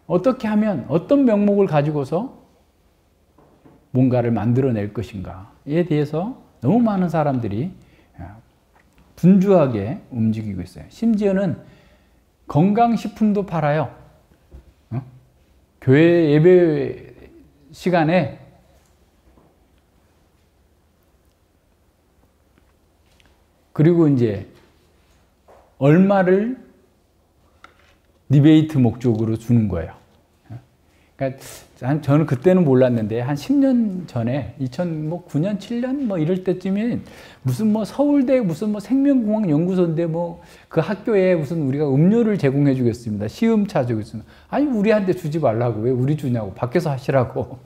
어떻게 하면 어떤 명목을 가지고서 뭔가를 만들어낼 것인가에 대해서 너무 많은 사람들이 분주하게 움직이고 있어요. 심지어는 건강식품도 팔아요. 교회 예배 시간에 그리고 이제 얼마를 리베이트 목적으로 주는 거예요. 그러니까 저는 그때는 몰랐는데 한 10년 전에 2009년 7년 뭐 이럴 때쯤에 무슨 뭐 서울대 무슨 뭐 생명공학 연구소인데 뭐 그 학교에 무슨 우리가 음료를 제공해 주겠습니다. 시음차 주겠습니다. 아니 우리한테 주지 말라고, 왜 우리 주냐고, 밖에서 하시라고.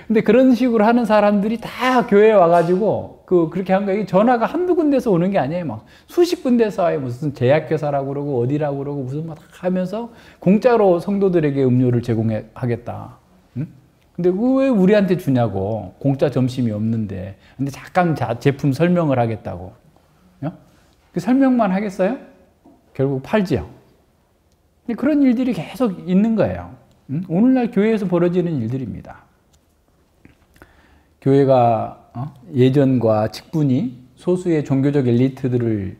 근데 그런 식으로 하는 사람들이 다 교회에 와가지고 그렇게 한 거예요. 전화가 한두 군데서 오는 게 아니에요. 막 수십 군데서 와요. 무슨 제약회사라고 그러고 어디라고 그러고 무슨 막 하면서 공짜로 성도들에게 음료를 제공하겠다. 응? 근데 왜 우리한테 주냐고. 공짜 점심이 없는데. 근데 잠깐 제품 설명을 하겠다고. 그 설명만 하겠어요? 결국 팔지요. 그런 일들이 계속 있는 거예요. 응? 오늘날 교회에서 벌어지는 일들입니다. 교회가 예전과 직분이 소수의 종교적 엘리트들을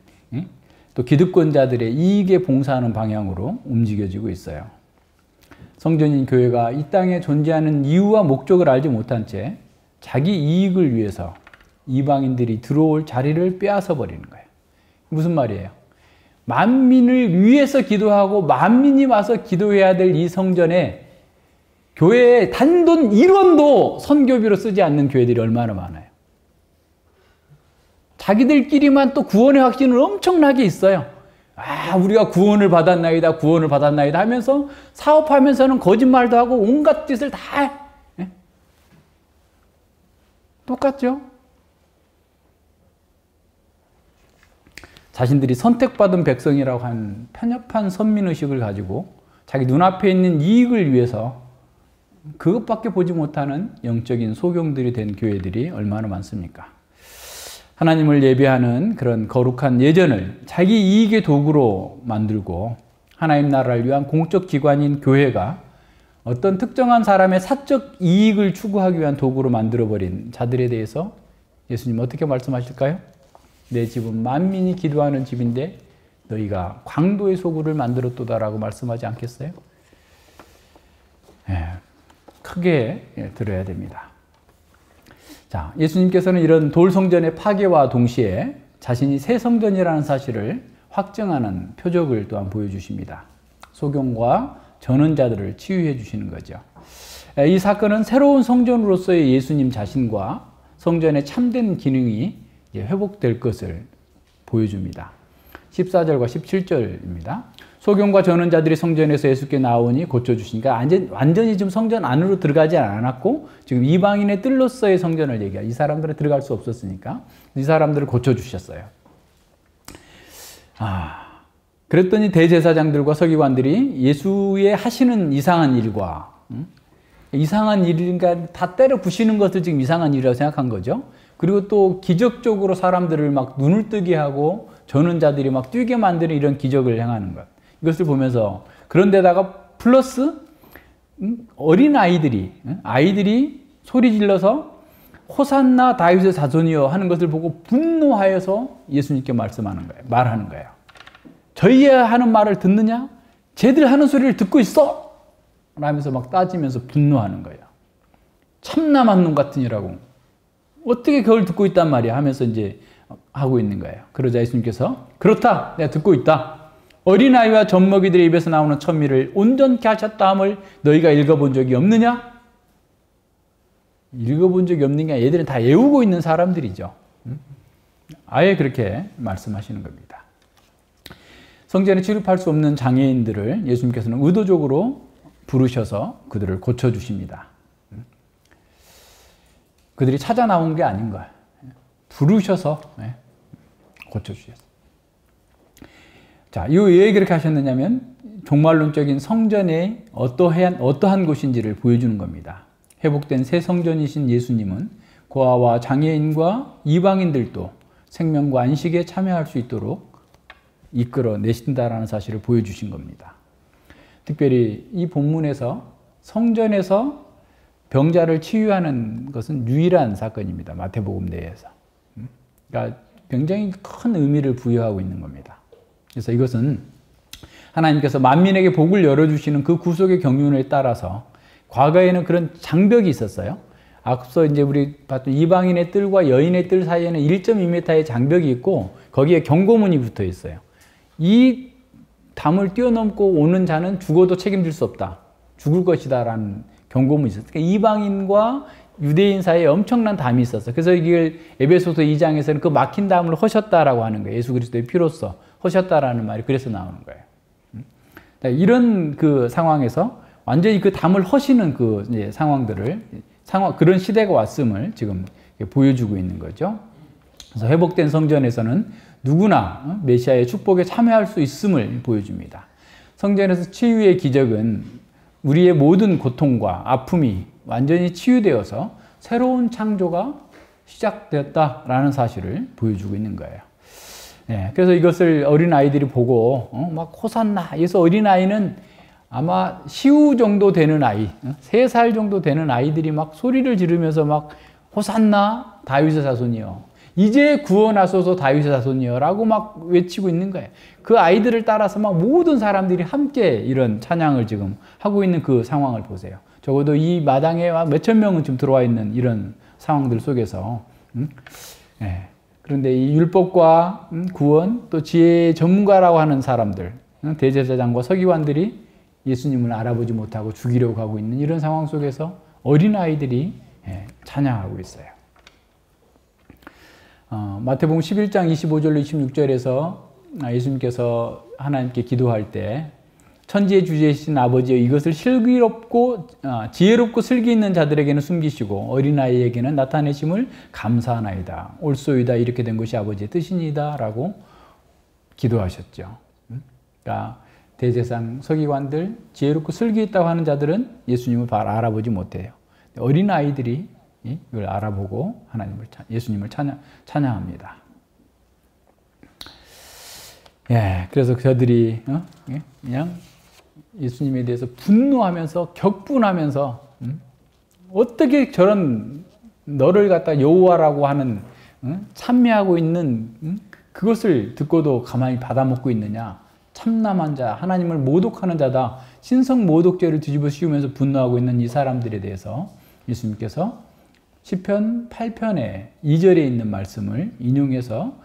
또 기득권자들의 이익에 봉사하는 방향으로 움직여지고 있어요. 성전인 교회가 이 땅에 존재하는 이유와 목적을 알지 못한 채 자기 이익을 위해서 이방인들이 들어올 자리를 빼앗아 버리는 거예요. 무슨 말이에요? 만민을 위해서 기도하고 만민이 와서 기도해야 될 이 성전에 교회에 단돈 1원도 선교비로 쓰지 않는 교회들이 얼마나 많아요. 자기들끼리만 또 구원의 확신은 엄청나게 있어요. 아, 우리가 구원을 받았나이다, 구원을 받았나이다 하면서 사업하면서는 거짓말도 하고 온갖 짓을 다 해. 네? 똑같죠? 자신들이 선택받은 백성이라고 한 편협한 선민의식을 가지고 자기 눈앞에 있는 이익을 위해서 그것밖에 보지 못하는 영적인 소경들이 된 교회들이 얼마나 많습니까? 하나님을 예배하는 그런 거룩한 예전을 자기 이익의 도구로 만들고 하나님 나라를 위한 공적 기관인 교회가 어떤 특정한 사람의 사적 이익을 추구하기 위한 도구로 만들어버린 자들에 대해서 예수님 어떻게 말씀하실까요? 내 집은 만민이 기도하는 집인데 너희가 광도의 소굴을 만들었도다라고 말씀하지 않겠어요? 크게 들어야 됩니다. 자, 예수님께서는 이런 돌성전의 파괴와 동시에 자신이 새 성전이라는 사실을 확증하는 표적을 또한 보여주십니다. 소경과 전원자들을 치유해 주시는 거죠. 이 사건은 새로운 성전으로서의 예수님 자신과 성전의 참된 기능이 회복될 것을 보여줍니다. 14절과 17절입니다. 소경과 전원자들이 성전에서 예수께 나오니 고쳐주시니까 완전히 지금 성전 안으로 들어가지 않았고 지금 이방인의 뜰로서의 성전을 얘기해요. 이 사람들은 들어갈 수 없었으니까 이 사람들을 고쳐주셨어요. 그랬더니 대제사장들과 서기관들이 예수의 하시는 이상한 일과 이상한 일인가 다 때려 부시는 것을 지금 이상한 일이라고 생각한 거죠. 그리고 또 기적적으로 사람들을 막 눈을 뜨게 하고 전원자들이 막 뛰게 만드는 이런 기적을 행하는 것. 이것을 보면서 그런데다가 플러스 어린 아이들이 소리 질러서 호산나 다윗의 자손이여 하는 것을 보고 분노하여서 예수님께 말하는 거예요. 저희의 하는 말을 듣느냐? 쟤들 하는 소리를 듣고 있어! 라면서 막 따지면서 분노하는 거예요. 참남한 놈 같으니라고. 어떻게 그걸 듣고 있단 말이야? 하면서 이제 하고 있는 거예요. 그러자 예수님께서 그렇다! 내가 듣고 있다. 어린아이와 젖먹이들의 입에서 나오는 천미를 온전케 하셨다 함을 너희가 읽어본 적이 없느냐? 읽어본 적이 없는 게 아니라 얘들은 다 외우고 있는 사람들이죠. 아예 그렇게 말씀하시는 겁니다. 성전에 출입할 수 없는 장애인들을 예수님께서는 의도적으로 부르셔서 그들을 고쳐주십니다. 그들이 찾아 나온 게 아닌 거예요. 부르셔서 고쳐주셨어요. 자, 왜 그렇게 하셨느냐면 종말론적인 성전의 어떠한 곳인지를 보여주는 겁니다. 회복된 새 성전이신 예수님은 고아와 장애인과 이방인들도 생명과 안식에 참여할 수 있도록 이끌어내신다라는 사실을 보여주신 겁니다. 특별히 이 본문에서 성전에서 병자를 치유하는 것은 유일한 사건입니다. 마태복음 내에서. 그러니까 굉장히 큰 의미를 부여하고 있는 겁니다. 그래서 이것은 하나님께서 만민에게 복을 열어주시는 그 구속의 경륜에 따라서 과거에는 그런 장벽이 있었어요. 앞서 이제 우리 봤던 이방인의 뜰과 여인의 뜰 사이에는 1.2m의 장벽이 있고 거기에 경고문이 붙어 있어요. 이 담을 뛰어넘고 오는 자는 죽어도 책임질 수 없다. 죽을 것이다 라는 경고문이 있었어요. 그러니까 이방인과 유대인 사이에 엄청난 담이 있었어요. 그래서 이걸 에베소서 2장에서는 그 막힌 담을 허셨다라고 하는 거예요. 예수 그리스도의 피로써 허셨다라는 말이 그래서 나오는 거예요. 이런 그 상황에서 완전히 그 담을 허시는 그 그런 시대가 왔음을 지금 보여주고 있는 거죠. 그래서 회복된 성전에서는 누구나 메시아의 축복에 참여할 수 있음을 보여줍니다. 성전에서 치유의 기적은 우리의 모든 고통과 아픔이 완전히 치유되어서 새로운 창조가 시작되었다라는 사실을 보여주고 있는 거예요. 그래서 이것을 어린아이들이 보고 막 호산나. 그래서 어린아이는 아마 시우 정도 되는 아이, 3살 정도 되는 아이들이 막 소리를 지르면서 막 호산나 다윗의 자손이여. 이제 구원하소서 다윗의 자손이여 라고 막 외치고 있는 거예요. 그 아이들을 따라서 막 모든 사람들이 함께 이런 찬양을 지금 하고 있는 그 상황을 보세요. 적어도 이 마당에 몇천 명은 지금 들어와 있는 이런 상황들 속에서 그런데 이 율법과 구원 또 지혜의 전문가라고 하는 사람들, 대제사장과 서기관들이 예수님을 알아보지 못하고 죽이려고 하고 있는 이런 상황 속에서 어린아이들이 찬양하고 있어요. 마태복음 11장 25절로 26절에서 예수님께서 하나님께 기도할 때 천지의 주제이신 아버지여 이것을 지혜롭고 슬기 있는 자들에게는 숨기시고 어린아이에게는 나타내심을 감사하나이다. 옳소이다. 이렇게 된 것이 아버지의 뜻이니이다. 라고 기도하셨죠. 그러니까 대제사장 서기관들 지혜롭고 슬기 있다고 하는 자들은 예수님을 알아보지 못해요. 어린아이들이 이걸 알아보고 예수님을 찬양합니다. 그래서 저들이 그냥 예수님에 대해서 분노하면서 격분하면서 어떻게 저런 너를 갖다 여호와라고 하는 찬미하고 있는 그것을 듣고도 가만히 받아먹고 있느냐. 참남한 자, 하나님을 모독하는 자다. 신성 모독죄를 뒤집어 씌우면서 분노하고 있는 이 사람들에 대해서 예수님께서 시편 8편의 2절에 있는 말씀을 인용해서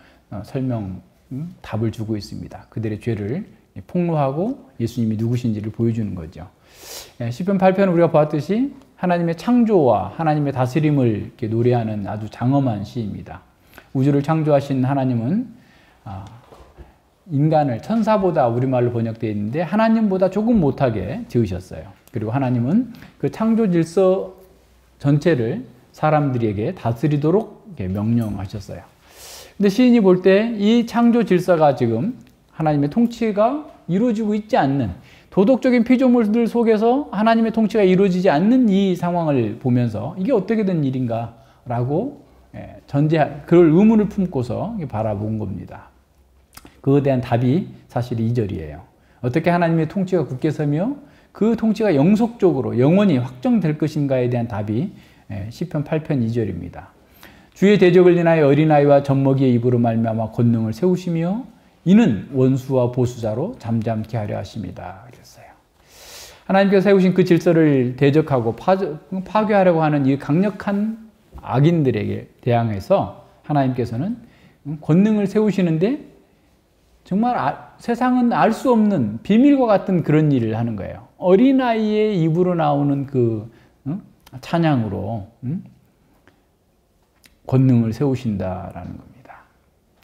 답을 주고 있습니다. 그들의 죄를 폭로하고 예수님이 누구신지를 보여주는 거죠. 시편 8편은 우리가 보았듯이 하나님의 창조와 하나님의 다스림을 이렇게 노래하는 아주 장엄한 시입니다. 우주를 창조하신 하나님은 인간을 천사보다 우리말로 번역되어 있는데 하나님보다 조금 못하게 지으셨어요. 그리고 하나님은 그 창조 질서 전체를 사람들에게 다스리도록 명령하셨어요. 근데 시인이 볼 때 이 창조 질서가 지금 하나님의 통치가 이루어지고 있지 않는, 도덕적인 피조물들 속에서 하나님의 통치가 이루어지지 않는 이 상황을 보면서 이게 어떻게 된 일인가 라고 그럴 의문을 품고서 바라본 겁니다. 그에 대한 답이 사실 2절이에요. 어떻게 하나님의 통치가 굳게 서며 그 통치가 영속적으로 영원히 확정될 것인가에 대한 답이 시편 8편 2절입니다. 주의 대적을 인하여 어린아이와 젖먹이의 입으로 말미암아 권능을 세우시며 이는 원수와 보수자로 잠잠케 하려 하십니다. 그랬어요. 하나님께서 세우신 그 질서를 대적하고 파괴하려고 하는 이 강력한 악인들에게 대항해서 하나님께서는 권능을 세우시는데 정말 세상은 알 수 없는 비밀과 같은 그런 일을 하는 거예요. 어린아이의 입으로 나오는 그 찬양으로 권능을 세우신다라는 겁니다.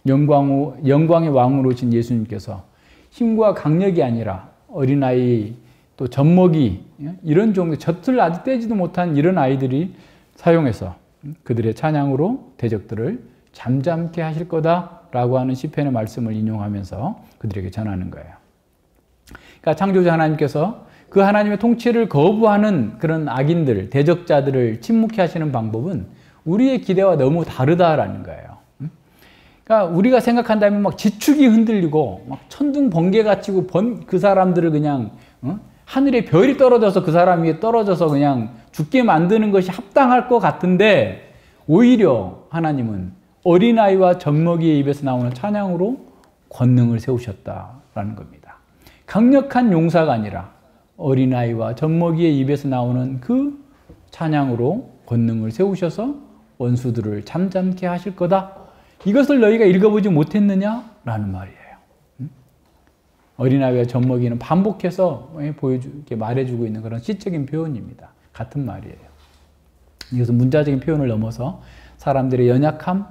영광의 왕으로 오신 예수님께서 힘과 강력이 아니라 어린아이 또 젖먹이 이런 종류 젖을 아직 떼지도 못한 이런 아이들이 사용해서 그들의 찬양으로 대적들을 잠잠케 하실 거다라고 하는 시편의 말씀을 인용하면서 그들에게 전하는 거예요. 그러니까 창조자 하나님께서 그 하나님의 통치를 거부하는 그런 악인들, 대적자들을 침묵케 하시는 방법은 우리의 기대와 너무 다르다라는 거예요. 그러니까 우리가 생각한다면 막 지축이 흔들리고 막 천둥 번개 갇히고 그 사람들을 그냥 하늘에 별이 떨어져서 그 사람 위에 떨어져서 그냥 죽게 만드는 것이 합당할 것 같은데 오히려 하나님은 어린아이와 젖먹이의 입에서 나오는 찬양으로 권능을 세우셨다라는 겁니다. 강력한 용사가 아니라 어린아이와 젖먹이의 입에서 나오는 그 찬양으로 권능을 세우셔서 원수들을 잠잠케 하실 거다. 이것을 너희가 읽어보지 못했느냐라는 말이에요. 어린아이와 젖먹이는 반복해서 말해주고 있는 그런 시적인 표현입니다. 같은 말이에요. 이것은 문자적인 표현을 넘어서 사람들의 연약함,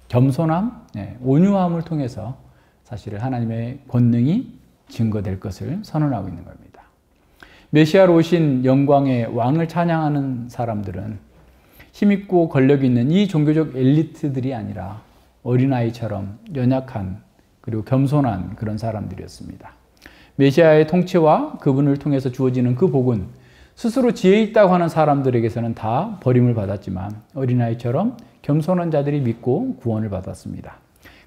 겸손함, 온유함을 통해서 사실 하나님의 권능이 증거될 것을 선언하고 있는 겁니다. 메시아로 오신 영광의 왕을 찬양하는 사람들은 힘있고 권력 있는 이 종교적 엘리트들이 아니라 어린아이처럼 연약한 그리고 겸손한 그런 사람들이었습니다. 메시아의 통치와 그분을 통해서 주어지는 그 복은 스스로 지혜 있다고 하는 사람들에게서는 다 버림을 받았지만 어린아이처럼 겸손한 자들이 믿고 구원을 받았습니다.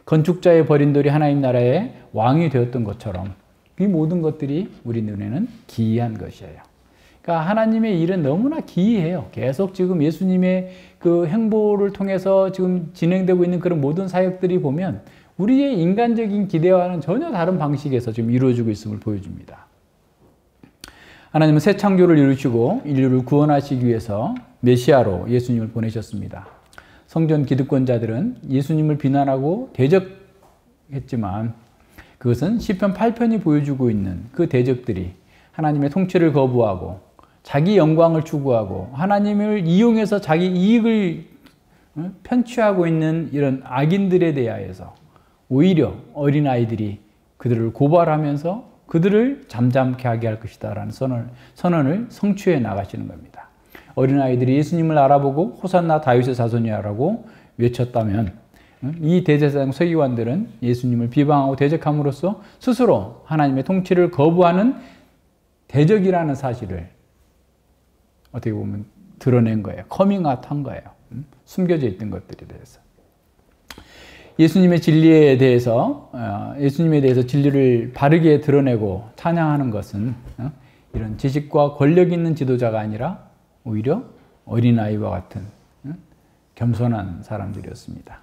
건축자의 버린 돌이 하나님 나라의 왕이 되었던 것처럼 이 모든 것들이 우리 눈에는 기이한 것이에요. 그러니까 하나님의 일은 너무나 기이해요. 계속 지금 예수님의 그 행보를 통해서 지금 진행되고 있는 그런 모든 사역들이 보면 우리의 인간적인 기대와는 전혀 다른 방식에서 지금 이루어지고 있음을 보여줍니다. 하나님은 새 창조를 이루시고 인류를 구원하시기 위해서 메시아로 예수님을 보내셨습니다. 성전 기득권자들은 예수님을 비난하고 대적했지만 그것은 시편 8편이 보여주고 있는 그 대적들이 하나님의 통치를 거부하고 자기 영광을 추구하고 하나님을 이용해서 자기 이익을 편취하고 있는 이런 악인들에 대하여서 오히려 어린아이들이 그들을 고발하면서 그들을 잠잠케 하게 할 것이다 라는 선언을 성취해 나가시는 겁니다. 어린아이들이 예수님을 알아보고 호산나 다윗의 자손이라고 외쳤다면 이 대제사장 서기관들은 예수님을 비방하고 대적함으로써 스스로 하나님의 통치를 거부하는 대적이라는 사실을 어떻게 보면 드러낸 거예요. 커밍아웃 한 거예요. 숨겨져 있던 것들에 대해서. 예수님의 진리에 대해서 진리를 바르게 드러내고 찬양하는 것은 이런 지식과 권력 있는 지도자가 아니라 오히려 어린아이와 같은 겸손한 사람들이었습니다.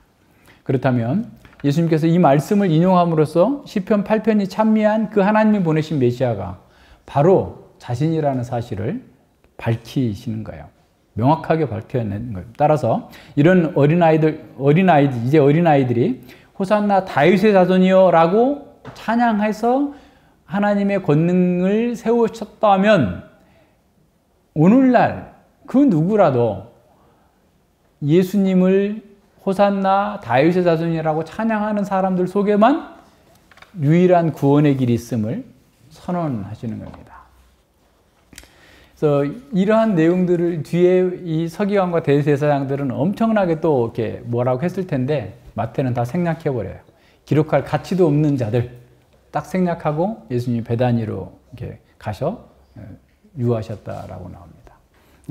그렇다면 예수님께서 이 말씀을 인용함으로써 시편 8편이 찬미한 그 하나님이 보내신 메시아가 바로 자신이라는 사실을 밝히시는 거예요. 명확하게 밝혀낸 거예요. 따라서 이런 이제 어린아이들이 호산나 다윗의 자손이여 라고 찬양해서 하나님의 권능을 세우셨다면 오늘날 그 누구라도 예수님을 호산나 다윗의 자손이라고 찬양하는 사람들 속에만 유일한 구원의 길이 있음을 선언하시는 겁니다. 그래서 이러한 내용들을 뒤에 이 서기관과 대제사장들은 엄청나게 또 이렇게 뭐라고 했을 텐데 마태는 다 생략해 버려요. 기록할 가치도 없는 자들 딱 생략하고 예수님이 베다니로 이렇게 가셔 유하셨다라고 나옵니다.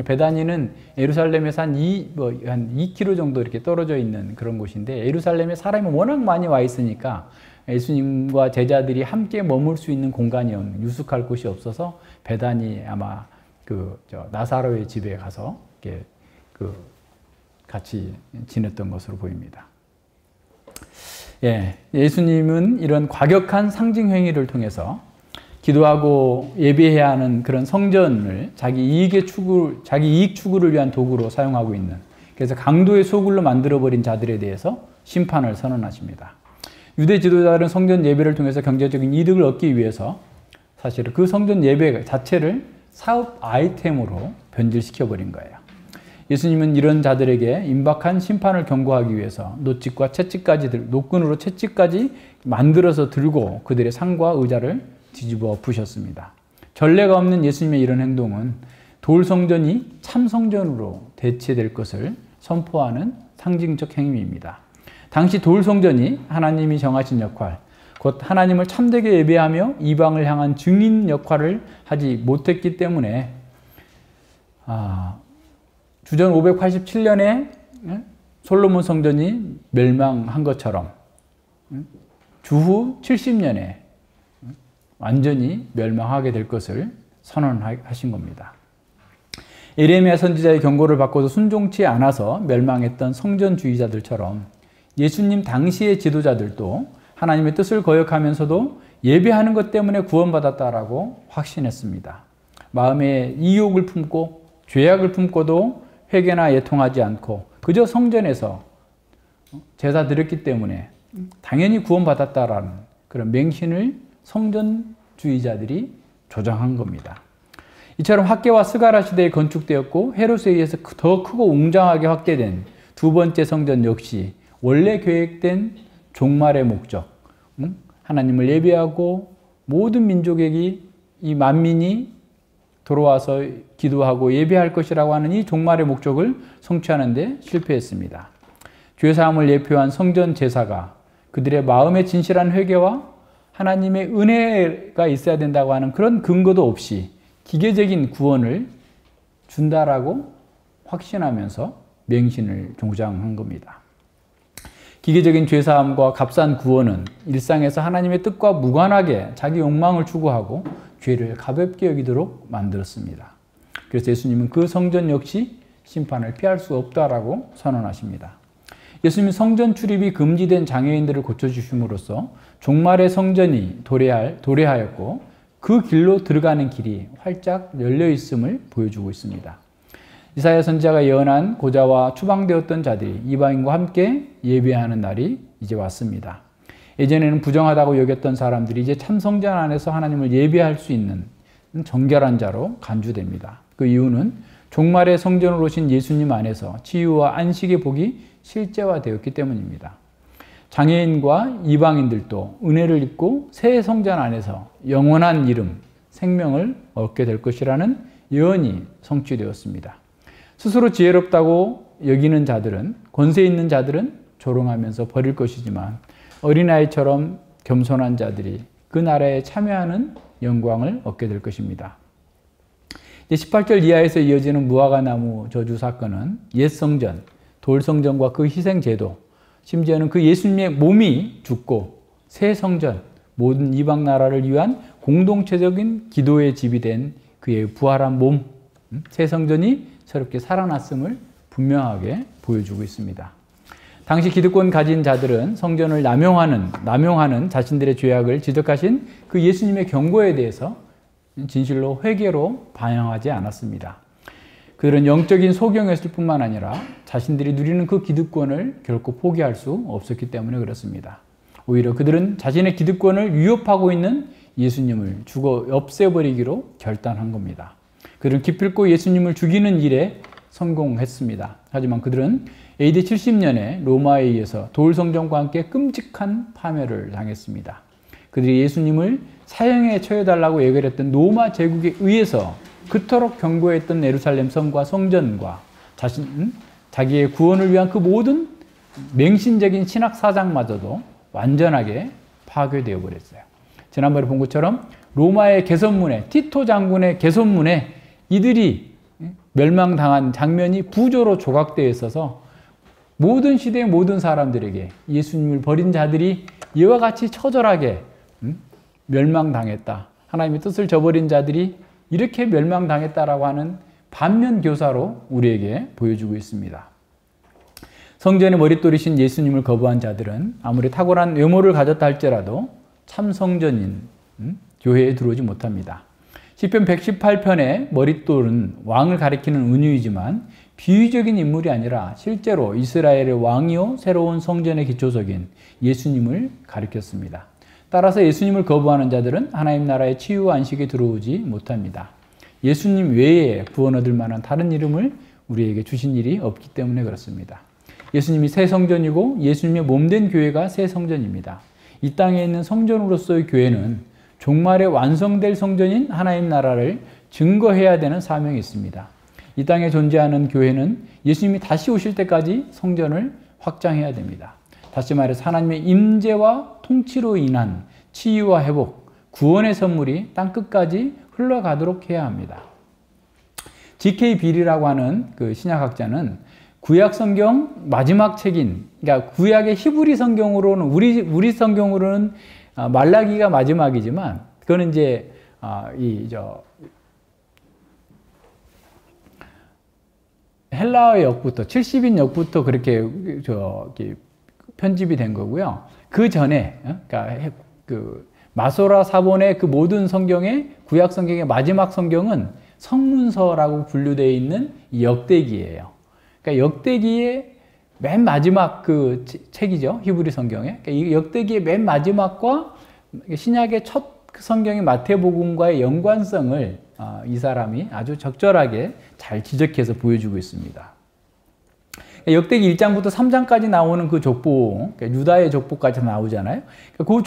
베다니는 예루살렘에서 한 2km 정도 이렇게 떨어져 있는 그런 곳인데 예루살렘에 사람이 워낙 많이 와 있으니까 예수님과 제자들이 함께 머물 수 있는 공간이 없는 유숙할 곳이 없어서 베다니 아마 나사로의 집에 가서 이렇게 같이 지냈던 것으로 보입니다. 예수님은 이런 과격한 상징 행위를 통해서 기도하고 예배해야 하는 그런 성전을 자기 이익 추구를 위한 도구로 사용하고 있는, 그래서 강도의 소굴로 만들어버린 자들에 대해서 심판을 선언하십니다. 유대 지도자들은 성전 예배를 통해서 경제적인 이득을 얻기 위해서 사실은 그 성전 예배 자체를 사업 아이템으로 변질시켜버린 거예요. 예수님은 이런 자들에게 임박한 심판을 경고하기 위해서 노끈으로 채찍까지 만들어서 들고 그들의 상과 의자를 뒤집어 엎으셨습니다. 전례가 없는 예수님의 이런 행동은 돌 성전이 참 성전으로 대체될 것을 선포하는 상징적 행위입니다. 당시 돌 성전이 하나님이 정하신 역할, 곧 하나님을 참되게 예배하며 이방을 향한 증인 역할을 하지 못했기 때문에 주전 587년에 솔로몬 성전이 멸망한 것처럼 주후 70년에 완전히 멸망하게 될 것을 선언하신 겁니다. 예레미야 선지자의 경고를 받고도 순종치 않아서 멸망했던 성전주의자들처럼 예수님 당시의 지도자들도 하나님의 뜻을 거역하면서도 예배하는 것 때문에 구원받았다라고 확신했습니다. 마음에 이욕을 품고 죄악을 품고도 회개나 애통하지 않고 그저 성전에서 제사 드렸기 때문에 당연히 구원받았다라는 그런 맹신을 성전주의자들이 조장한 겁니다. 이처럼 학계와 스가랴 시대에 건축되었고 헤롯에 의해서 더 크고 웅장하게 확대된 두 번째 성전 역시 원래 계획된 종말의 목적, 하나님을 예배하고 모든 민족에게 이 만민이 돌아와서 기도하고 예배할 것이라고 하는 이 종말의 목적을 성취하는 데 실패했습니다. 죄사함을 예표한 성전 제사가 그들의 마음의 진실한 회개와 하나님의 은혜가 있어야 된다고 하는 그런 근거도 없이 기계적인 구원을 준다라고 확신하면서 맹신을 조장한 겁니다. 기계적인 죄사함과 값싼 구원은 일상에서 하나님의 뜻과 무관하게 자기 욕망을 추구하고 죄를 가볍게 여기도록 만들었습니다. 그래서 예수님은 그 성전 역시 심판을 피할 수 없다라고 선언하십니다. 예수님은 성전 출입이 금지된 장애인들을 고쳐주심으로써 종말의 성전이 도래하였고 그 길로 들어가는 길이 활짝 열려있음을 보여주고 있습니다. 이사야 선지자가 예언한 고자와 추방되었던 자들이 이방인과 함께 예배하는 날이 이제 왔습니다. 예전에는 부정하다고 여겼던 사람들이 이제 참 성전 안에서 하나님을 예배할 수 있는 정결한 자로 간주됩니다. 그 이유는 종말의 성전으로 오신 예수님 안에서 치유와 안식의 복이 실제화되었기 때문입니다. 장애인과 이방인들도 은혜를 입고 새 성전 안에서 영원한 이름, 생명을 얻게 될 것이라는 예언이 성취되었습니다. 스스로 지혜롭다고 여기는 자들은, 권세 있는 자들은 조롱하면서 버릴 것이지만 어린아이처럼 겸손한 자들이 그 나라에 참여하는 영광을 얻게 될 것입니다. 18절 이하에서 이어지는 무화과나무 저주 사건은 옛 성전, 돌 성전과 그 희생 제도, 심지어는 그 예수님의 몸이 죽고 새 성전, 모든 이방 나라를 위한 공동체적인 기도의 집이 된 그의 부활한 몸, 새 성전이 새롭게 살아났음을 분명하게 보여주고 있습니다. 당시 기득권 가진 자들은 성전을 남용하는 자신들의 죄악을 지적하신 그 예수님의 경고에 대해서 진실로 회개로 반영하지 않았습니다. 그들은 영적인 소경이었을 뿐만 아니라 자신들이 누리는 그 기득권을 결코 포기할 수 없었기 때문에 그렇습니다. 오히려 그들은 자신의 기득권을 위협하고 있는 예수님을 죽어 없애버리기로 결단한 겁니다. 그들은 기필코 예수님을 죽이는 일에 성공했습니다. 하지만 그들은 AD 70년에 로마에 의해서 돌 성전과 함께 끔찍한 파멸을 당했습니다. 그들이 예수님을 사형에 처해달라고 예결했던 로마 제국에 의해서 그토록 경고했던 예루살렘 성과 성전과 자기의 구원을 위한 그 모든 맹신적인 신학 사상마저도 완전하게 파괴되어 버렸어요. 지난번에 본 것처럼 로마의 개선문에, 티토 장군의 개선문에 이들이 멸망당한 장면이 부조로 조각되어 있어서 모든 시대의 모든 사람들에게 예수님을 버린 자들이 이와 같이 처절하게 멸망당했다. 하나님의 뜻을 저버린 자들이 이렇게 멸망당했다라고 하는 반면 교사로 우리에게 보여주고 있습니다. 성전의 머릿돌이신 예수님을 거부한 자들은 아무리 탁월한 외모를 가졌다 할지라도 참 성전인 교회에 들어오지 못합니다. 시편 118편의 머릿돌은 왕을 가리키는 은유이지만 비유적인 인물이 아니라 실제로 이스라엘의 왕이요 새로운 성전의 기초석인 예수님을 가리켰습니다. 따라서 예수님을 거부하는 자들은 하나님 나라의 치유와 안식에 들어오지 못합니다. 예수님 외에 구원 얻을 만한 다른 이름을 우리에게 주신 일이 없기 때문에 그렇습니다. 예수님이 새 성전이고 예수님의 몸된 교회가 새 성전입니다. 이 땅에 있는 성전으로서의 교회는 종말에 완성될 성전인 하나님 나라를 증거해야 되는 사명이 있습니다. 이 땅에 존재하는 교회는 예수님이 다시 오실 때까지 성전을 확장해야 됩니다. 다시 말해서 하나님의 임재와 통치로 인한 치유와 회복, 구원의 선물이 땅끝까지 흘러가도록 해야 합니다. G.K. 빌이라고 하는 그 신약학자는 구약 성경 마지막 책인, 그러니까 구약의 히브리 성경으로는 우리 성경으로는 말라기가 마지막이지만 그거는 이제 헬라어 역부터 70인 역부터 그렇게 편집이 된 거고요. 그 전에 그러니까 그 마소라 사본의 그 모든 성경의 구약 성경의 마지막 성경은 성문서라고 분류되어 있는 역대기예요. 그러니까 역대기의 맨 마지막 그 책이죠. 히브리 성경에. 그러니까 이 역대기의 맨 마지막과 신약의 첫 성경인 마태복음과의 연관성을 이 사람이 아주 적절하게 잘 지적해서 보여주고 있습니다. 역대기 1장부터 3장까지 나오는 그 족보, 그러니까 유다의 족보까지 나오잖아요. 그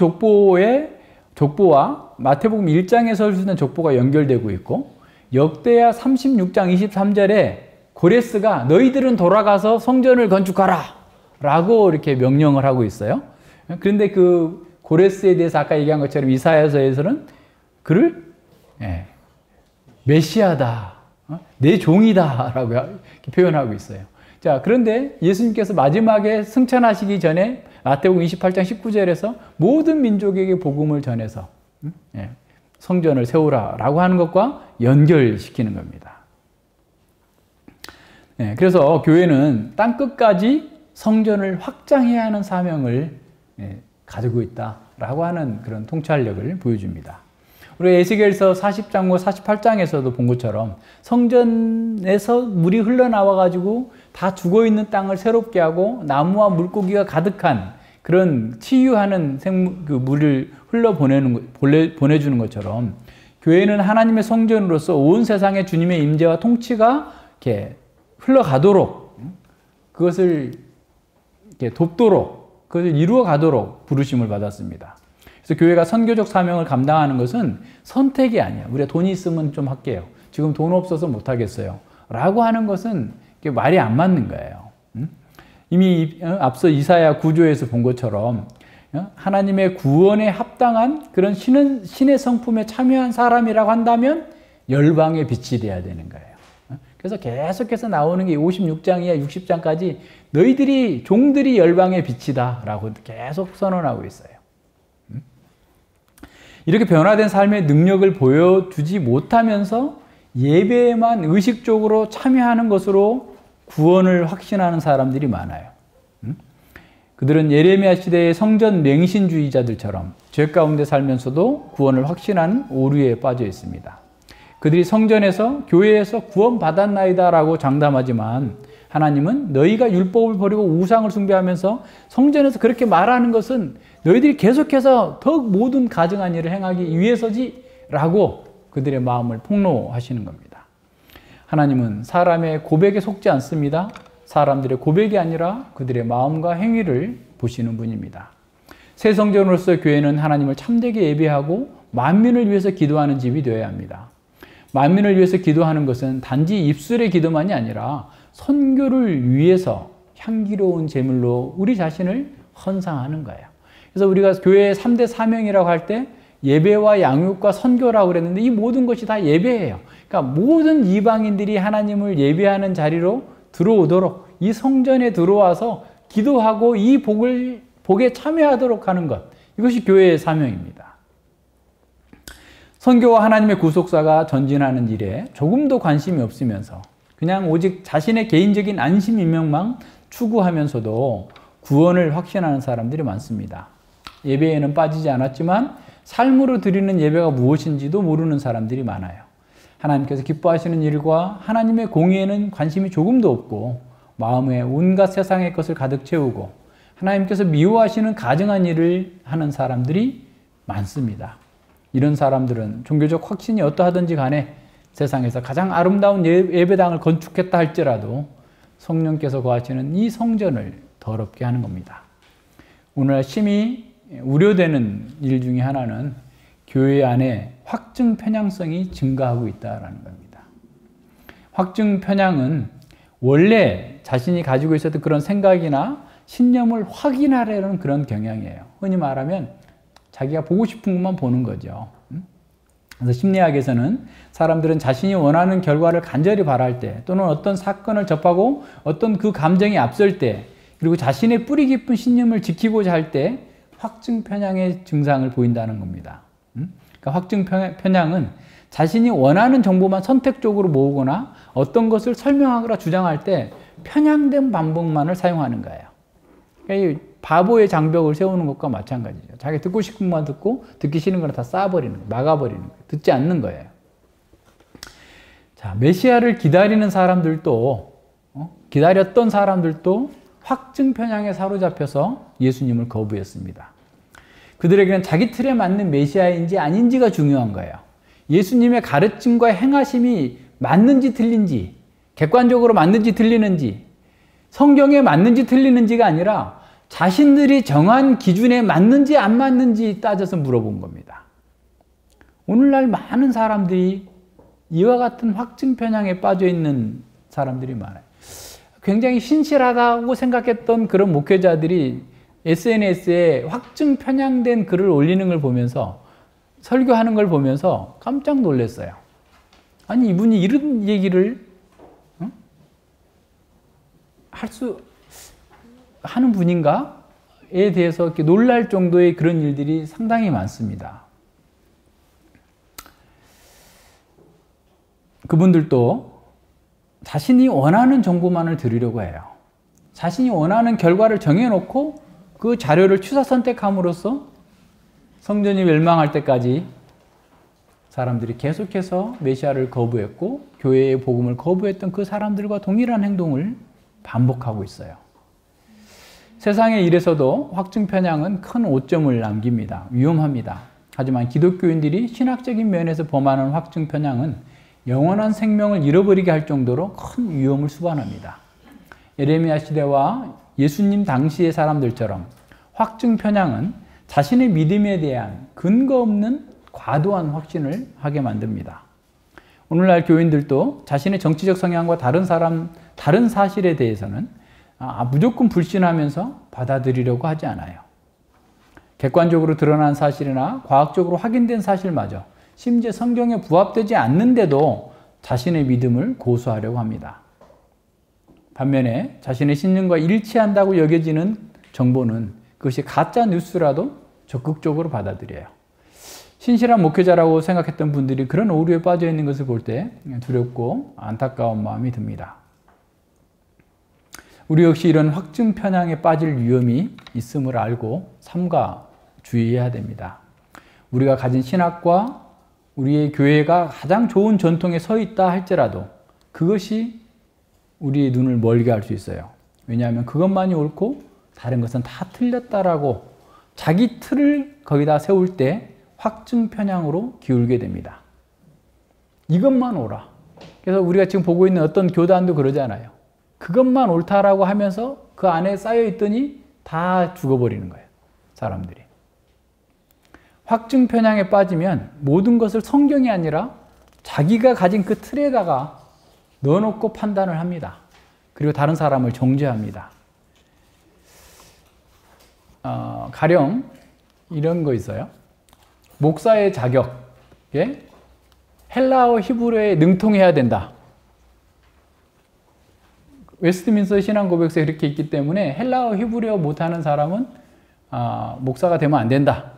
족보와 마태복음 1장에서 할 수 있는 족보가 연결되고 있고, 역대하 36장 23절에 고레스가 너희들은 돌아가서 성전을 건축하라 라고 이렇게 명령을 하고 있어요. 그런데 그 고레스에 대해서 아까 얘기한 것처럼 이사야서에서는 그를 메시아다, 내 종이다 라고 표현하고 있어요. 자, 그런데 예수님께서 마지막에 승천하시기 전에 마태복음 28장 19절에서 모든 민족에게 복음을 전해서 성전을 세우라 라고 하는 것과 연결시키는 겁니다. 그래서 교회는 땅끝까지 성전을 확장해야 하는 사명을 가지고 있다라고 하는 그런 통찰력을 보여줍니다. 우리 에스겔서 40장과 48장에서도 본 것처럼 성전에서 물이 흘러나와 가지고 다 죽어있는 땅을 새롭게 하고 나무와 물고기가 가득한 그런 치유하는 그 물을 보내주는 것처럼 교회는 하나님의 성전으로서 온 세상에 주님의 임재와 통치가 이렇게 흘러가도록, 그것을 이렇게 돕도록, 그것을 이루어가도록 부르심을 받았습니다. 그래서 교회가 선교적 사명을 감당하는 것은 선택이 아니야. 우리가 돈이 있으면 좀 할게요. 지금 돈 없어서 못 하겠어요. 라고 하는 것은 말이 안 맞는 거예요. 이미 앞서 이사야 9조에서 본 것처럼 하나님의 구원에 합당한 그런 신의 성품에 참여한 사람이라고 한다면 열방의 빛이 돼야 되는 거예요. 그래서 계속해서 나오는 게 56장이야 60장까지 너희들이 종들이 열방의 빛이다 라고 계속 선언하고 있어요. 이렇게 변화된 삶의 능력을 보여주지 못하면서 예배에만 의식적으로 참여하는 것으로 구원을 확신하는 사람들이 많아요. 그들은 예레미야 시대의 성전 맹신주의자들처럼 죄 가운데 살면서도 구원을 확신하는 오류에 빠져 있습니다. 그들이 성전에서 교회에서 구원받았나이다 라고 장담하지만 하나님은 너희가 율법을 버리고 우상을 숭배하면서 성전에서 그렇게 말하는 것은 너희들이 계속해서 더욱 모든 가증한 일을 행하기 위해서지 라고 그들의 마음을 폭로하시는 겁니다. 하나님은 사람의 고백에 속지 않습니다. 사람들의 고백이 아니라 그들의 마음과 행위를 보시는 분입니다. 새 성전으로서 교회는 하나님을 참되게 예배하고 만민을 위해서 기도하는 집이 되어야 합니다. 만민을 위해서 기도하는 것은 단지 입술의 기도만이 아니라 선교를 위해서 향기로운 제물로 우리 자신을 헌상하는 거예요. 그래서 우리가 교회의 3대 사명이라고 할 때 예배와 양육과 선교라고 그랬는데 이 모든 것이 다 예배예요. 그러니까 모든 이방인들이 하나님을 예배하는 자리로 들어오도록 이 성전에 들어와서 기도하고 이 복에 참여하도록 하는 것. 이것이 교회의 사명입니다. 선교와 하나님의 구속사가 전진하는 일에 조금도 관심이 없으면서 그냥 오직 자신의 개인적인 안심 인명만 추구하면서도 구원을 확신하는 사람들이 많습니다. 예배에는 빠지지 않았지만 삶으로 드리는 예배가 무엇인지도 모르는 사람들이 많아요. 하나님께서 기뻐하시는 일과 하나님의 공의에는 관심이 조금도 없고 마음에 온갖 세상의 것을 가득 채우고 하나님께서 미워하시는 가증한 일을 하는 사람들이 많습니다. 이런 사람들은 종교적 확신이 어떠하든지 간에 세상에서 가장 아름다운 예배당을 건축했다 할지라도 성령께서 거하시는 이 성전을 더럽게 하는 겁니다. 오늘날 심히 우려되는 일 중에 하나는 교회 안에 확증 편향성이 증가하고 있다는 겁니다. 확증 편향은 원래 자신이 가지고 있었던 그런 생각이나 신념을 확인하려는 그런 경향이에요. 흔히 말하면 자기가 보고 싶은 것만 보는 거죠. 그래서 심리학에서는 사람들은 자신이 원하는 결과를 간절히 바랄 때 또는 어떤 사건을 접하고 어떤 그 감정이 앞설 때 그리고 자신의 뿌리 깊은 신념을 지키고자 할 때 확증 편향의 증상을 보인다는 겁니다. 그러니까 확증 편향은 자신이 원하는 정보만 선택적으로 모으거나 어떤 것을 설명하거나 주장할 때 편향된 반복만을 사용하는 거예요. 그러니까 바보의 장벽을 세우는 것과 마찬가지죠. 자기 듣고 싶은 것만 듣고 듣기 싫은 건 다 쌓아버리는 거예요. 막아버리는 거예요. 듣지 않는 거예요. 자, 메시아를 기다리는 사람들도 기다렸던 사람들도 확증 편향에 사로잡혀서 예수님을 거부했습니다. 그들에게는 자기 틀에 맞는 메시아인지 아닌지가 중요한 거예요. 예수님의 가르침과 행하심이 맞는지 틀린지, 객관적으로 맞는지 틀리는지, 성경에 맞는지 틀리는지가 아니라 자신들이 정한 기준에 맞는지 안 맞는지 따져서 물어본 겁니다. 오늘날 많은 사람들이 이와 같은 확증 편향에 빠져 있는 사람들이 많아요. 굉장히 신실하다고 생각했던 그런 목회자들이 SNS에 확증 편향된 글을 올리는 걸 보면서 설교하는 걸 보면서 깜짝 놀랐어요. 아니 이분이 이런 얘기를 하는 분인가에 대해서 이렇게 놀랄 정도의 그런 일들이 상당히 많습니다. 그분들도 자신이 원하는 정보만을 들으려고 해요. 자신이 원하는 결과를 정해놓고 그 자료를 취사 선택함으로써 성전이 멸망할 때까지 사람들이 계속해서 메시아를 거부했고 교회의 복음을 거부했던 그 사람들과 동일한 행동을 반복하고 있어요. 세상의 일에서도 확증 편향은 큰 오점을 남깁니다. 위험합니다. 하지만 기독교인들이 신학적인 면에서 범하는 확증 편향은 영원한 생명을 잃어버리게 할 정도로 큰 위험을 수반합니다. 에레미야 시대와 예수님 당시의 사람들처럼 확증 편향은 자신의 믿음에 대한 근거 없는 과도한 확신을 하게 만듭니다. 오늘날 교인들도 자신의 정치적 성향과 다른 사실에 대해서는 무조건 불신하면서 받아들이려고 하지 않아요. 객관적으로 드러난 사실이나 과학적으로 확인된 사실마저 심지어 성경에 부합되지 않는데도 자신의 믿음을 고수하려고 합니다. 반면에 자신의 신념과 일치한다고 여겨지는 정보는 그것이 가짜 뉴스라도 적극적으로 받아들여요. 신실한 목회자라고 생각했던 분들이 그런 오류에 빠져 있는 것을 볼 때 두렵고 안타까운 마음이 듭니다. 우리 역시 이런 확증 편향에 빠질 위험이 있음을 알고 삼가 주의해야 됩니다. 우리가 가진 신학과 우리의 교회가 가장 좋은 전통에 서 있다 할지라도 그것이 우리의 눈을 멀게 할 수 있어요. 왜냐하면 그것만이 옳고 다른 것은 다 틀렸다라고 자기 틀을 거기다 세울 때 확증 편향으로 기울게 됩니다. 이것만 옳아. 그래서 우리가 지금 보고 있는 어떤 교단도 그러잖아요. 그것만 옳다라고 하면서 그 안에 쌓여 있더니 다 죽어버리는 거예요. 사람들이. 확증 편향에 빠지면 모든 것을 성경이 아니라 자기가 가진 그 틀에다가 넣어놓고 판단을 합니다. 그리고 다른 사람을 정죄합니다. 가령 이런 거 있어요. 목사의 자격에 헬라어 히브리어에 능통해야 된다. 웨스트민스터 신앙고백서에 이렇게 있기 때문에 헬라어 히브리어 못하는 사람은 목사가 되면 안 된다.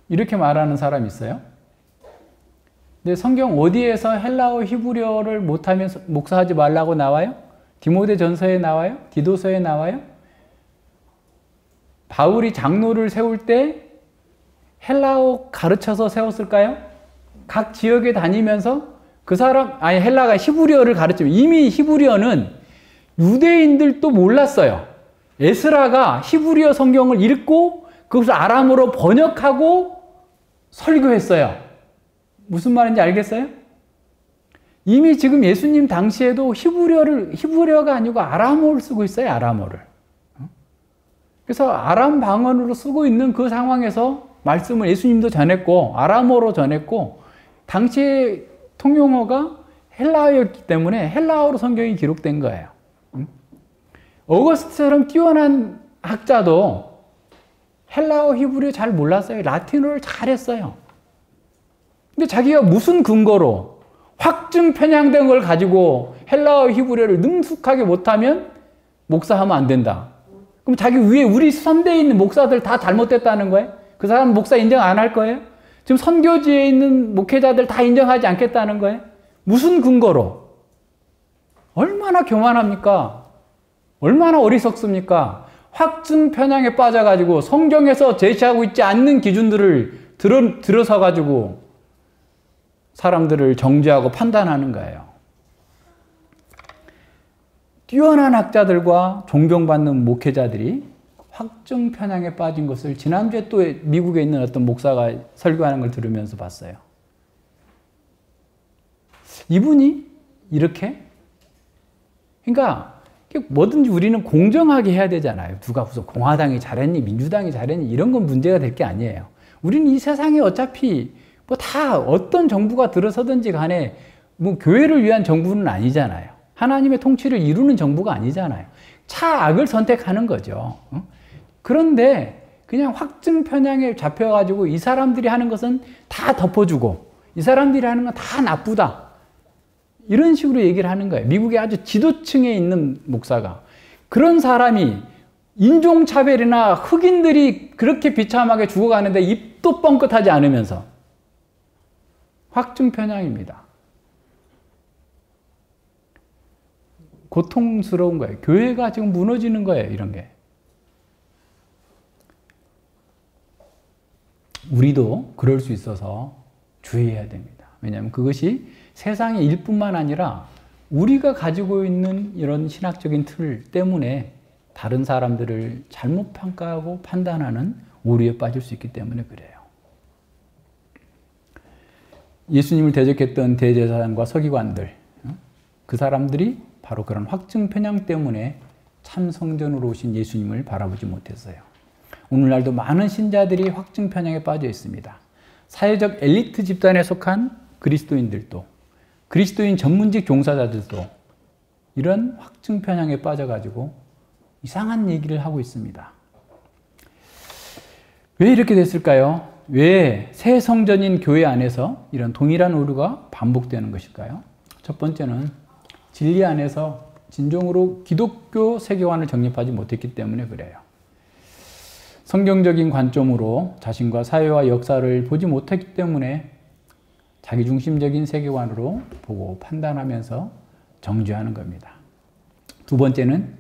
이렇게 말하는 사람이 있어요. 근데 성경 어디에서 헬라어 히브리어를 못하면 목사하지 말라고 나와요? 디모데전서에 나와요? 디도서에 나와요? 바울이 장로를 세울 때 헬라어 가르쳐서 세웠을까요? 각 지역에 다니면서 그 사람, 아니 헬라가 히브리어를 가르치면 이미 히브리어는 유대인들도 몰랐어요. 에스라가 히브리어 성경을 읽고 그것을 아람어로 번역하고 설교했어요. 무슨 말인지 알겠어요? 이미 지금 예수님 당시에도 히브리어가 아니고 아람어를 쓰고 있어요. 아람어를. 그래서 아람 방언으로 쓰고 있는 그 상황에서 말씀을 예수님도 전했고 아람어로 전했고 당시의 통용어가 헬라어였기 때문에 헬라어로 성경이 기록된 거예요. 어거스트처럼 뛰어난 학자도 헬라어 히브리어 잘 몰랐어요. 라틴어를 잘했어요. 근데 자기가 무슨 근거로 확증 편향된 걸 가지고 헬라어 히브리어를 능숙하게 못하면 목사하면 안 된다. 그럼 자기 위에 우리 선대에 있는 목사들 다 잘못됐다는 거예요? 그 사람 목사 인정 안 할 거예요? 지금 선교지에 있는 목회자들 다 인정하지 않겠다는 거예요? 무슨 근거로? 얼마나 교만합니까? 얼마나 어리석습니까? 확증 편향에 빠져가지고 성경에서 제시하고 있지 않는 기준들을 들어서 가지고 사람들을 정죄하고 판단하는 거예요. 뛰어난 학자들과 존경받는 목회자들이 확증 편향에 빠진 것을 지난주에 또 미국에 있는 어떤 목사가 설교하는 걸 들으면서 봤어요. 이분이 이렇게? 그러니까 뭐든지 우리는 공정하게 해야 되잖아요. 누가 무슨 공화당이 잘했니, 민주당이 잘했니 이런 건 문제가 될 게 아니에요. 우리는 이 세상에 어차피 뭐 다 어떤 정부가 들어서든지 간에 뭐 교회를 위한 정부는 아니잖아요. 하나님의 통치를 이루는 정부가 아니잖아요. 차악을 선택하는 거죠. 그런데 그냥 확증 편향에 잡혀가지고 이 사람들이 하는 것은 다 덮어주고 이 사람들이 하는 건 다 나쁘다. 이런 식으로 얘기를 하는 거예요. 미국의 아주 지도층에 있는 목사가. 그런 사람이 인종차별이나 흑인들이 그렇게 비참하게 죽어가는데 입도 뻥끗하지 않으면서 확증 편향입니다. 고통스러운 거예요. 교회가 지금 무너지는 거예요. 이런 게. 우리도 그럴 수 있어서 주의해야 됩니다. 왜냐하면 그것이 세상의 일뿐만 아니라 우리가 가지고 있는 이런 신학적인 틀 때문에 다른 사람들을 잘못 평가하고 판단하는 오류에 빠질 수 있기 때문에 그래요. 예수님을 대적했던 대제사장과 서기관들, 그 사람들이 바로 그런 확증 편향 때문에 참 성전으로 오신 예수님을 바라보지 못했어요. 오늘날도 많은 신자들이 확증 편향에 빠져 있습니다. 사회적 엘리트 집단에 속한 그리스도인들도, 그리스도인 전문직 종사자들도 이런 확증 편향에 빠져가지고 이상한 얘기를 하고 있습니다. 왜 이렇게 됐을까요? 왜 새 성전인 교회 안에서 이런 동일한 오류가 반복되는 것일까요? 첫 번째는 진리 안에서 진정으로 기독교 세계관을 정립하지 못했기 때문에 그래요. 성경적인 관점으로 자신과 사회와 역사를 보지 못했기 때문에 자기중심적인 세계관으로 보고 판단하면서 정죄하는 겁니다. 두 번째는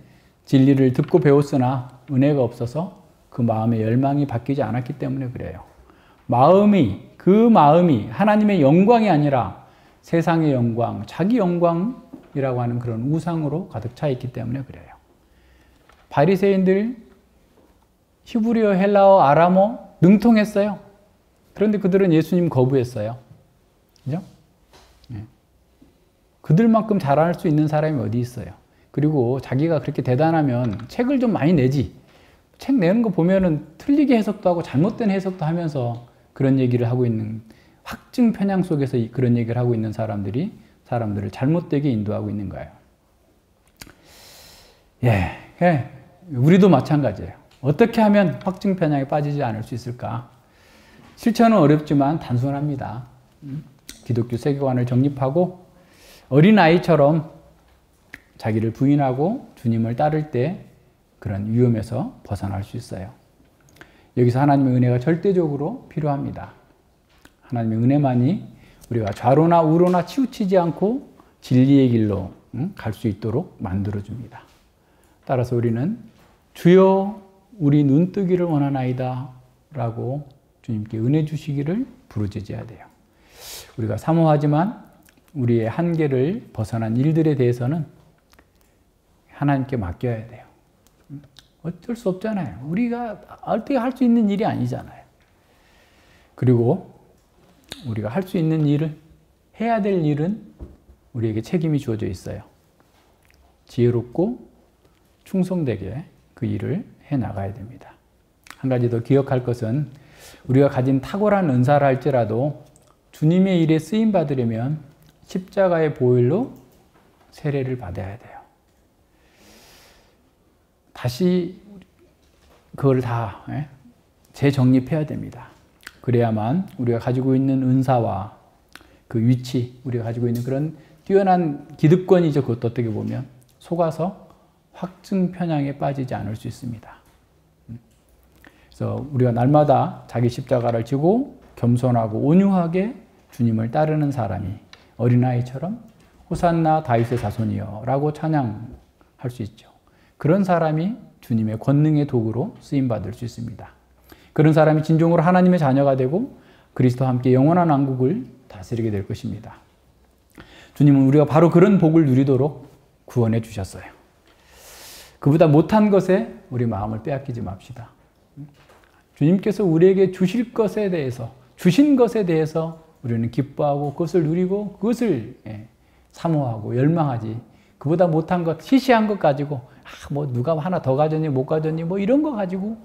진리를 듣고 배웠으나 은혜가 없어서 그 마음의 열망이 바뀌지 않았기 때문에 그래요. 그 마음이 하나님의 영광이 아니라 세상의 영광, 자기 영광이라고 하는 그런 우상으로 가득 차 있기 때문에 그래요. 바리새인들 히브리어, 헬라어, 아람어 능통했어요. 그런데 그들은 예수님 거부했어요. 그죠? 네. 그들만큼 잘할 수 있는 사람이 어디 있어요? 그리고 자기가 그렇게 대단하면 책을 좀 많이 내지. 책 내는 거 보면은 틀리게 해석도 하고 잘못된 해석도 하면서 그런 얘기를 하고 있는, 확증 편향 속에서 그런 얘기를 하고 있는 사람들이 사람들을 잘못되게 인도하고 있는 거예요. 예, 우리도 마찬가지예요. 어떻게 하면 확증 편향에 빠지지 않을 수 있을까? 실천은 어렵지만 단순합니다. 기독교 세계관을 정립하고 어린아이처럼 자기를 부인하고 주님을 따를 때 그런 위험에서 벗어날 수 있어요. 여기서 하나님의 은혜가 절대적으로 필요합니다. 하나님의 은혜만이 우리가 좌로나 우로나 치우치지 않고 진리의 길로 갈 수 있도록 만들어줍니다. 따라서 우리는 주여 우리 눈뜨기를 원하나이다 라고 주님께 은혜 주시기를 부르짖어야 돼요. 우리가 사모하지만 우리의 한계를 벗어난 일들에 대해서는 하나님께 맡겨야 돼요. 어쩔 수 없잖아요. 우리가 어떻게 할 수 있는 일이 아니잖아요. 그리고 우리가 할 수 있는 일을, 해야 될 일은 우리에게 책임이 주어져 있어요. 지혜롭고 충성되게 그 일을 해 나가야 됩니다. 한 가지 더 기억할 것은 우리가 가진 탁월한 은사라 할지라도 주님의 일에 쓰임 받으려면 십자가의 보혈로 세례를 받아야 돼요. 다시 그걸 다 재정립해야 됩니다. 그래야만 우리가 가지고 있는 은사와 그 위치, 우리가 가지고 있는 그런 뛰어난 기득권이죠. 그것도 어떻게 보면 속아서 확증 편향에 빠지지 않을 수 있습니다. 그래서 우리가 날마다 자기 십자가를 지고 겸손하고 온유하게 주님을 따르는 사람이 어린아이처럼 호산나 다윗의 자손이여 라고 찬양할 수 있죠. 그런 사람이 주님의 권능의 도구로 쓰임받을 수 있습니다. 그런 사람이 진정으로 하나님의 자녀가 되고 그리스도와 함께 영원한 왕국을 다스리게 될 것입니다. 주님은 우리가 바로 그런 복을 누리도록 구원해 주셨어요. 그보다 못한 것에 우리 마음을 빼앗기지 맙시다. 주님께서 우리에게 주실 것에 대해서, 주신 것에 대해서 우리는 기뻐하고 그것을 누리고 그것을 사모하고 열망하지, 그보다 못한 것, 시시한 것 가지고 뭐 누가 하나 더 가졌니 못 가졌니 뭐 이런 거 가지고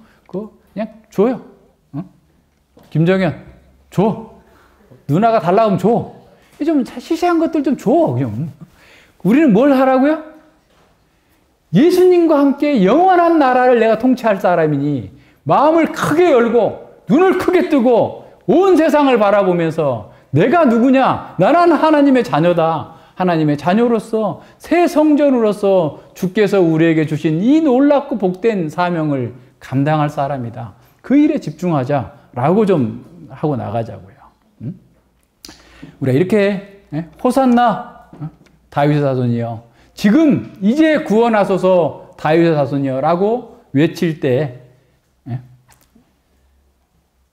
그냥 줘요. 김정현 줘. 누나가 달라고 하면 줘. 좀 시시한 것들 좀 줘. 그냥. 우리는 뭘 하라고요? 예수님과 함께 영원한 나라를 내가 통치할 사람이니 마음을 크게 열고 눈을 크게 뜨고 온 세상을 바라보면서 내가 누구냐? 나는 하나님의 자녀다. 하나님의 자녀로서 새 성전으로서 주께서 우리에게 주신 이 놀랍고 복된 사명을 감당할 사람이다. 그 일에 집중하자라고 좀 하고 나가자고요. 우리가 이렇게 호산나 다윗의 자손이여, 지금 이제 구원하소서 다윗의 자손이여 라고 외칠 때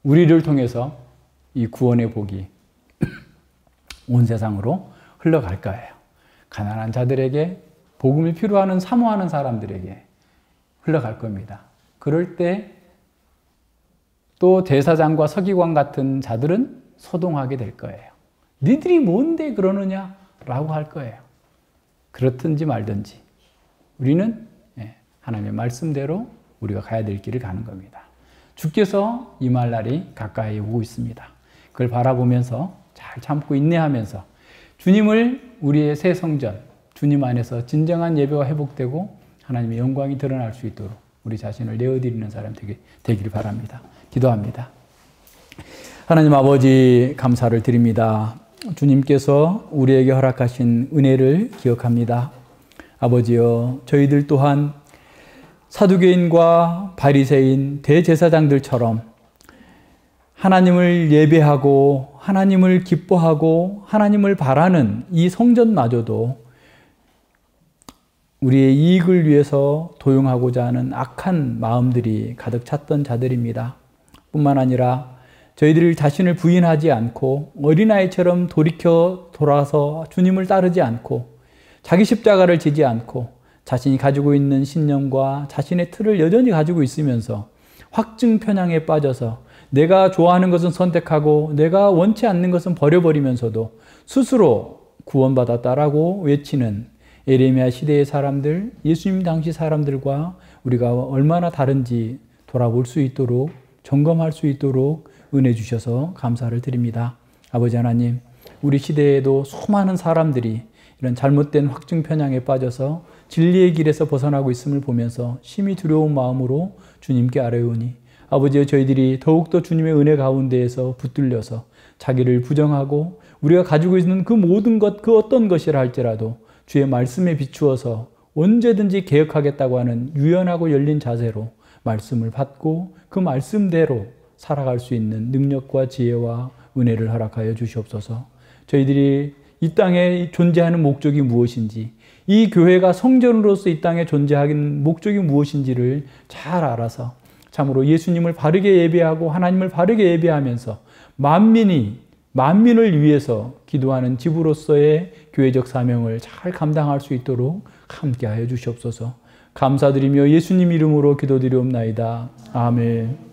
우리를 통해서 이 구원의 복이 온 세상으로 흘러갈 거예요. 가난한 자들에게, 복음이 필요하는 사모하는 사람들에게 흘러갈 겁니다. 그럴 때 또 대사장과 서기관 같은 자들은 소동하게 될 거예요. 니들이 뭔데 그러느냐? 라고 할 거예요. 그렇든지 말든지 우리는 하나님의 말씀대로 우리가 가야 될 길을 가는 겁니다. 주께서 임할 날이 가까이 오고 있습니다. 그걸 바라보면서 잘 참고 인내하면서 주님을 우리의 새 성전, 주님 안에서 진정한 예배가 회복되고 하나님의 영광이 드러날 수 있도록 우리 자신을 내어드리는 사람 되기를 바랍니다. 기도합니다. 하나님 아버지, 감사를 드립니다. 주님께서 우리에게 허락하신 은혜를 기억합니다. 아버지여, 저희들 또한 사두개인과 바리새인, 대제사장들처럼 하나님을 예배하고 하나님을 기뻐하고 하나님을 바라는 이 성전마저도 우리의 이익을 위해서 도용하고자 하는 악한 마음들이 가득 찼던 자들입니다. 뿐만 아니라 저희들 자신을 부인하지 않고 어린아이처럼 돌아서 주님을 따르지 않고 자기 십자가를 지지 않고 자신이 가지고 있는 신념과 자신의 틀을 여전히 가지고 있으면서 확증 편향에 빠져서 내가 좋아하는 것은 선택하고 내가 원치 않는 것은 버려버리면서도 스스로 구원받았다라고 외치는 에레미야 시대의 사람들, 예수님 당시 사람들과 우리가 얼마나 다른지 돌아볼 수 있도록, 점검할 수 있도록 은혜 주셔서 감사를 드립니다. 아버지 하나님, 우리 시대에도 수많은 사람들이 이런 잘못된 확증 편향에 빠져서 진리의 길에서 벗어나고 있음을 보면서 심히 두려운 마음으로 주님께 아뢰오니, 아버지여, 저희들이 더욱더 주님의 은혜 가운데에서 붙들려서 자기를 부정하고 우리가 가지고 있는 그 모든 것, 그 어떤 것이라 할지라도 주의 말씀에 비추어서 언제든지 개혁하겠다고 하는 유연하고 열린 자세로 말씀을 받고 그 말씀대로 살아갈 수 있는 능력과 지혜와 은혜를 허락하여 주시옵소서. 저희들이 이 땅에 존재하는 목적이 무엇인지, 이 교회가 성전으로서 이 땅에 존재하는 목적이 무엇인지를 잘 알아서 참으로 예수님을 바르게 예배하고 하나님을 바르게 예배하면서 만민을 위해서 기도하는 집으로서의 교회적 사명을 잘 감당할 수 있도록 함께하여 주시옵소서. 감사드리며 예수님 이름으로 기도드리옵나이다. 아멘.